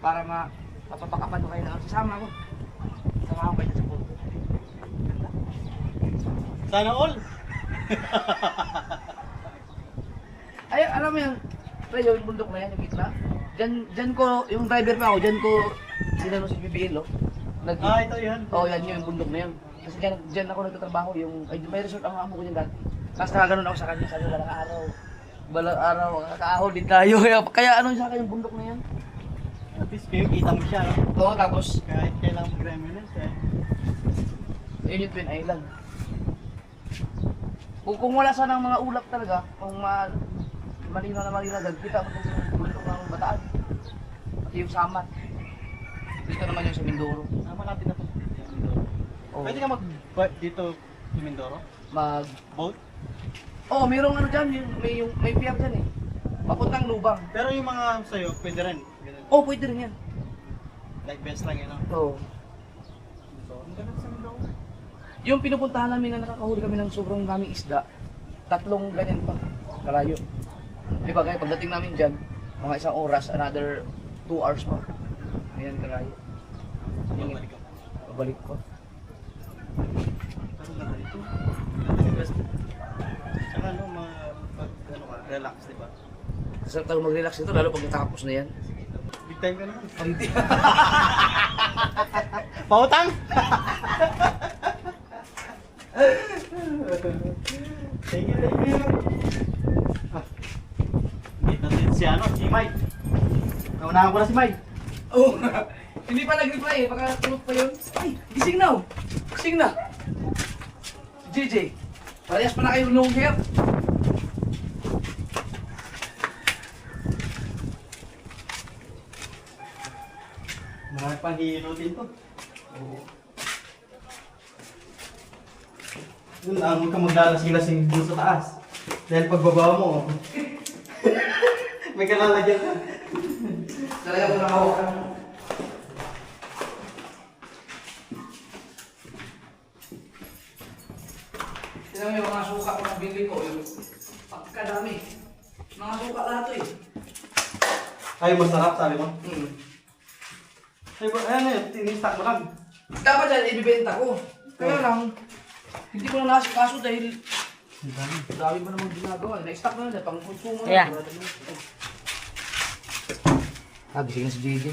Para mapapakapan mo kayo na sasama ko. Sama ako kayo sa kurton. Sana all! Ay, alam mo yung yung bundok na yan, yung gitna. Diyan ko, yung driver pa ako, diyan ko sinano si BBL, oh. Ito yan. Yan yung bundok na yan. Kasi diyan ako nagtatrabaho, may resort ang amo ko dyan dati. Tapos nakaganon ako sa kanya, sabi balang araw, kakaahol din tayo. Kaya ano sa akin yung bundok na yan? At least kayo kita mo siya, no? Oo, tapos, Kahit kailangan mag-reminisce eh. yun yung Twin Island. Kung wala sana ng mga ulap talaga, kung malinaw na malinaw, kita mo yung bundok ng Bataan. Pati yung Samat. Dito naman yung sa Mindoro. Malapit na po. Oo. Pwede ka dito sa Mindoro? Boat? Oo, mayroong ano dyan, may pier dyan eh. Papuntang Lubang. Pero yung mga sa'yo, pwede rin. Ganun. Oo, pwede rin yan. Like best lang yun, no? Oo. So, ang ganda sa Mindoro. Yung pinupuntahan namin na nakakahuli kami ng sobrang daming isda, 3 ganyan pa, kalayo. Di ba kaya pagdating namin dyan, mga 1 oras, another 2 hours pa. Ayan, kalayo. Babalik ka. Babalik ko. Pero ganda dito. Ganda best. Tsaka ano, relax, di ba? Sarap tayo mag-relax dito, lalo pag natapos na yan. Big time ka naman. Hindi. Pautang! Thank you. Dito din si si Mike. Naunahan ko na si Mike. Oh, hindi pa nag-reply eh, baka tulog pa yun. Ay, gising na oh. Gising na. JJ, parehas pa na kayo long hair. Marami pang hero din to. Yun lang, huwag ka maglalasing-lasing dun sa taas. Dahil pagbaba mo, may kalalagyan ka. Talaga ko nakawakan. Tignan mo yung mga suka ko na bili ko, yung pagkadami. Mga suka lahat to eh. Ay, masarap, sabi mo. Hmm. Ay, ano yun, tinistak mo lang. Dapat yan, ibibenta ko. Kaya lang, hindi ko na nasikaso dahil dami mo namang ginagawa. Na-stock na yun, pang konsumo na. Yeah. Gising na si JJ.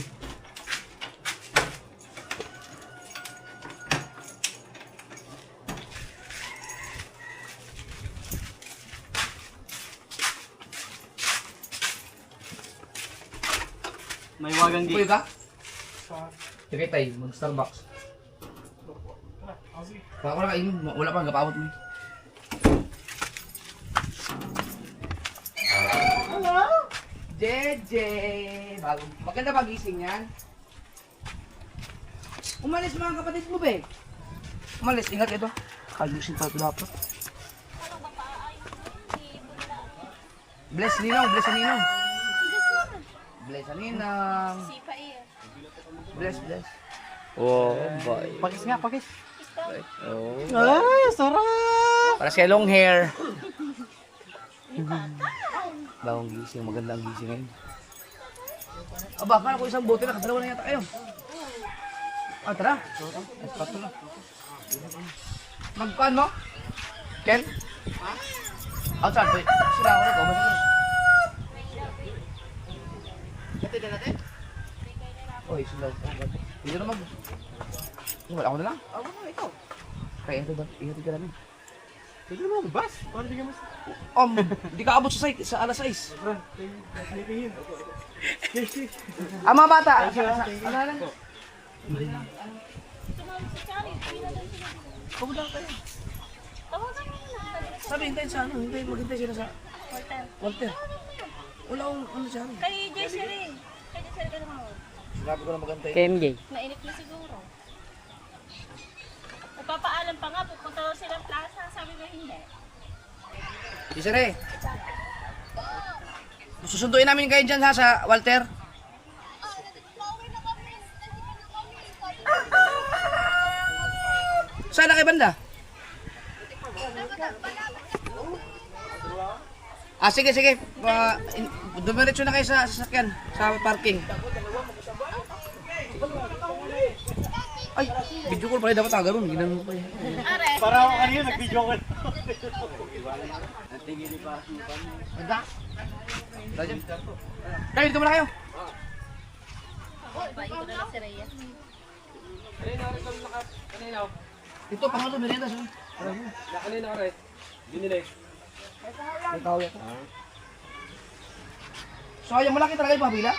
May wagang Puyo gate. ka? Sige tayo, mag-Starbucks. Baka ko na kainin, wala pa, kapawat mo. Hello? JJ! Maganda pagising yan. Umalis mga kapatid mo, be. Umalis, ingat ito. Kalusin pa ito dapat. Bless Ninong, bless ang Ninong. Bless ang Ninong. Bless, bless. Oh, boy. Pakis nga, pakis. Oh. Ay, sarap! Para sa long hair. Bagong gising, maganda ang gising ngayon. Aba, akala ko isang bote na, kadalawa na yata kayo. Ah, tara. Espatula. Magkaan mo? Ken? Outside, wait. Sila ako rin, kumasa ko. Gati na natin? Uy, sila. Hindi na mag... Wala ako na lang. Ako na, ikaw. Kaya ito ba? Ihatid ka namin. Pwede mo, bus. Paano di ka mas... Di ka abot sa alas 6. Mga bata. Ano lang? Pagod lang tayo. Sabi, hintayin sa ano? Maghintay sila sa... Walter. Wala akong ano siya. Kay Jessery. Kay Jessery ka naman. Sinabi ko na maghintay. KMJ. Mainit na siguro. Nagpapaalam pa nga, pupunta daw silang plaza. Sabi ko hindi. Isere. Susunduin namin kayo dyan ha sa Walter. Saan na kay banda? Ah, sige, sige. Dumiretso na kayo sa sasakyan, sa parking. Ay, video call pala dapat agaron. Ginano pa yun. Para ako kanina, nag-video ko. Ganda. Dali. Dali, dito muna kayo. Babae ko na lang si Rhea. Ito, pangalo, merienda. Kanina ka rin. Binili. So, ayaw malaki talaga yung pabila?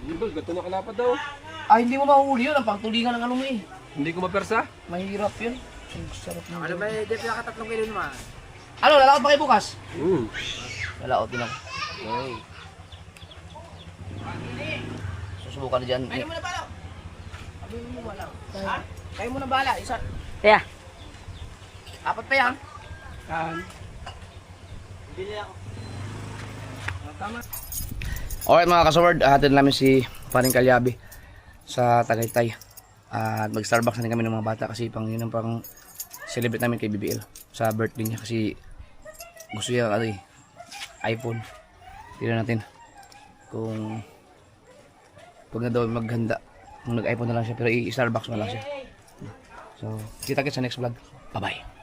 Hindi ba, gato na kalapad daw. Ah, hindi mo mahuhuli yun. Ang pangtulingan ng ano mo eh. Hindi ko mapersa. Mahirap yun. Ang sarap ng... Ano ba, hindi pinaka 3 kilo naman? Ano, lalakot pa kayo bukas? Mm. Lalakot din ako. Okay. Susubukan na dyan. Kayo muna bala. Sabi mo bala. Kayo muna bala. Isa. Yeah. 4 pa yan. Alright mga kasaward, hatid namin si Paring Kalyabi sa Tagaytay. At mag-Starbucks na rin kami ng mga bata kasi yun ang pang celebrate namin kay BBL sa birthday niya kasi gusto niya iPhone. Tignan natin kung pag na daw maghanda kung nag-iPhone na lang siya pero i-Starbucks na lang siya. So, kita-kits sa next vlog. Bye-bye.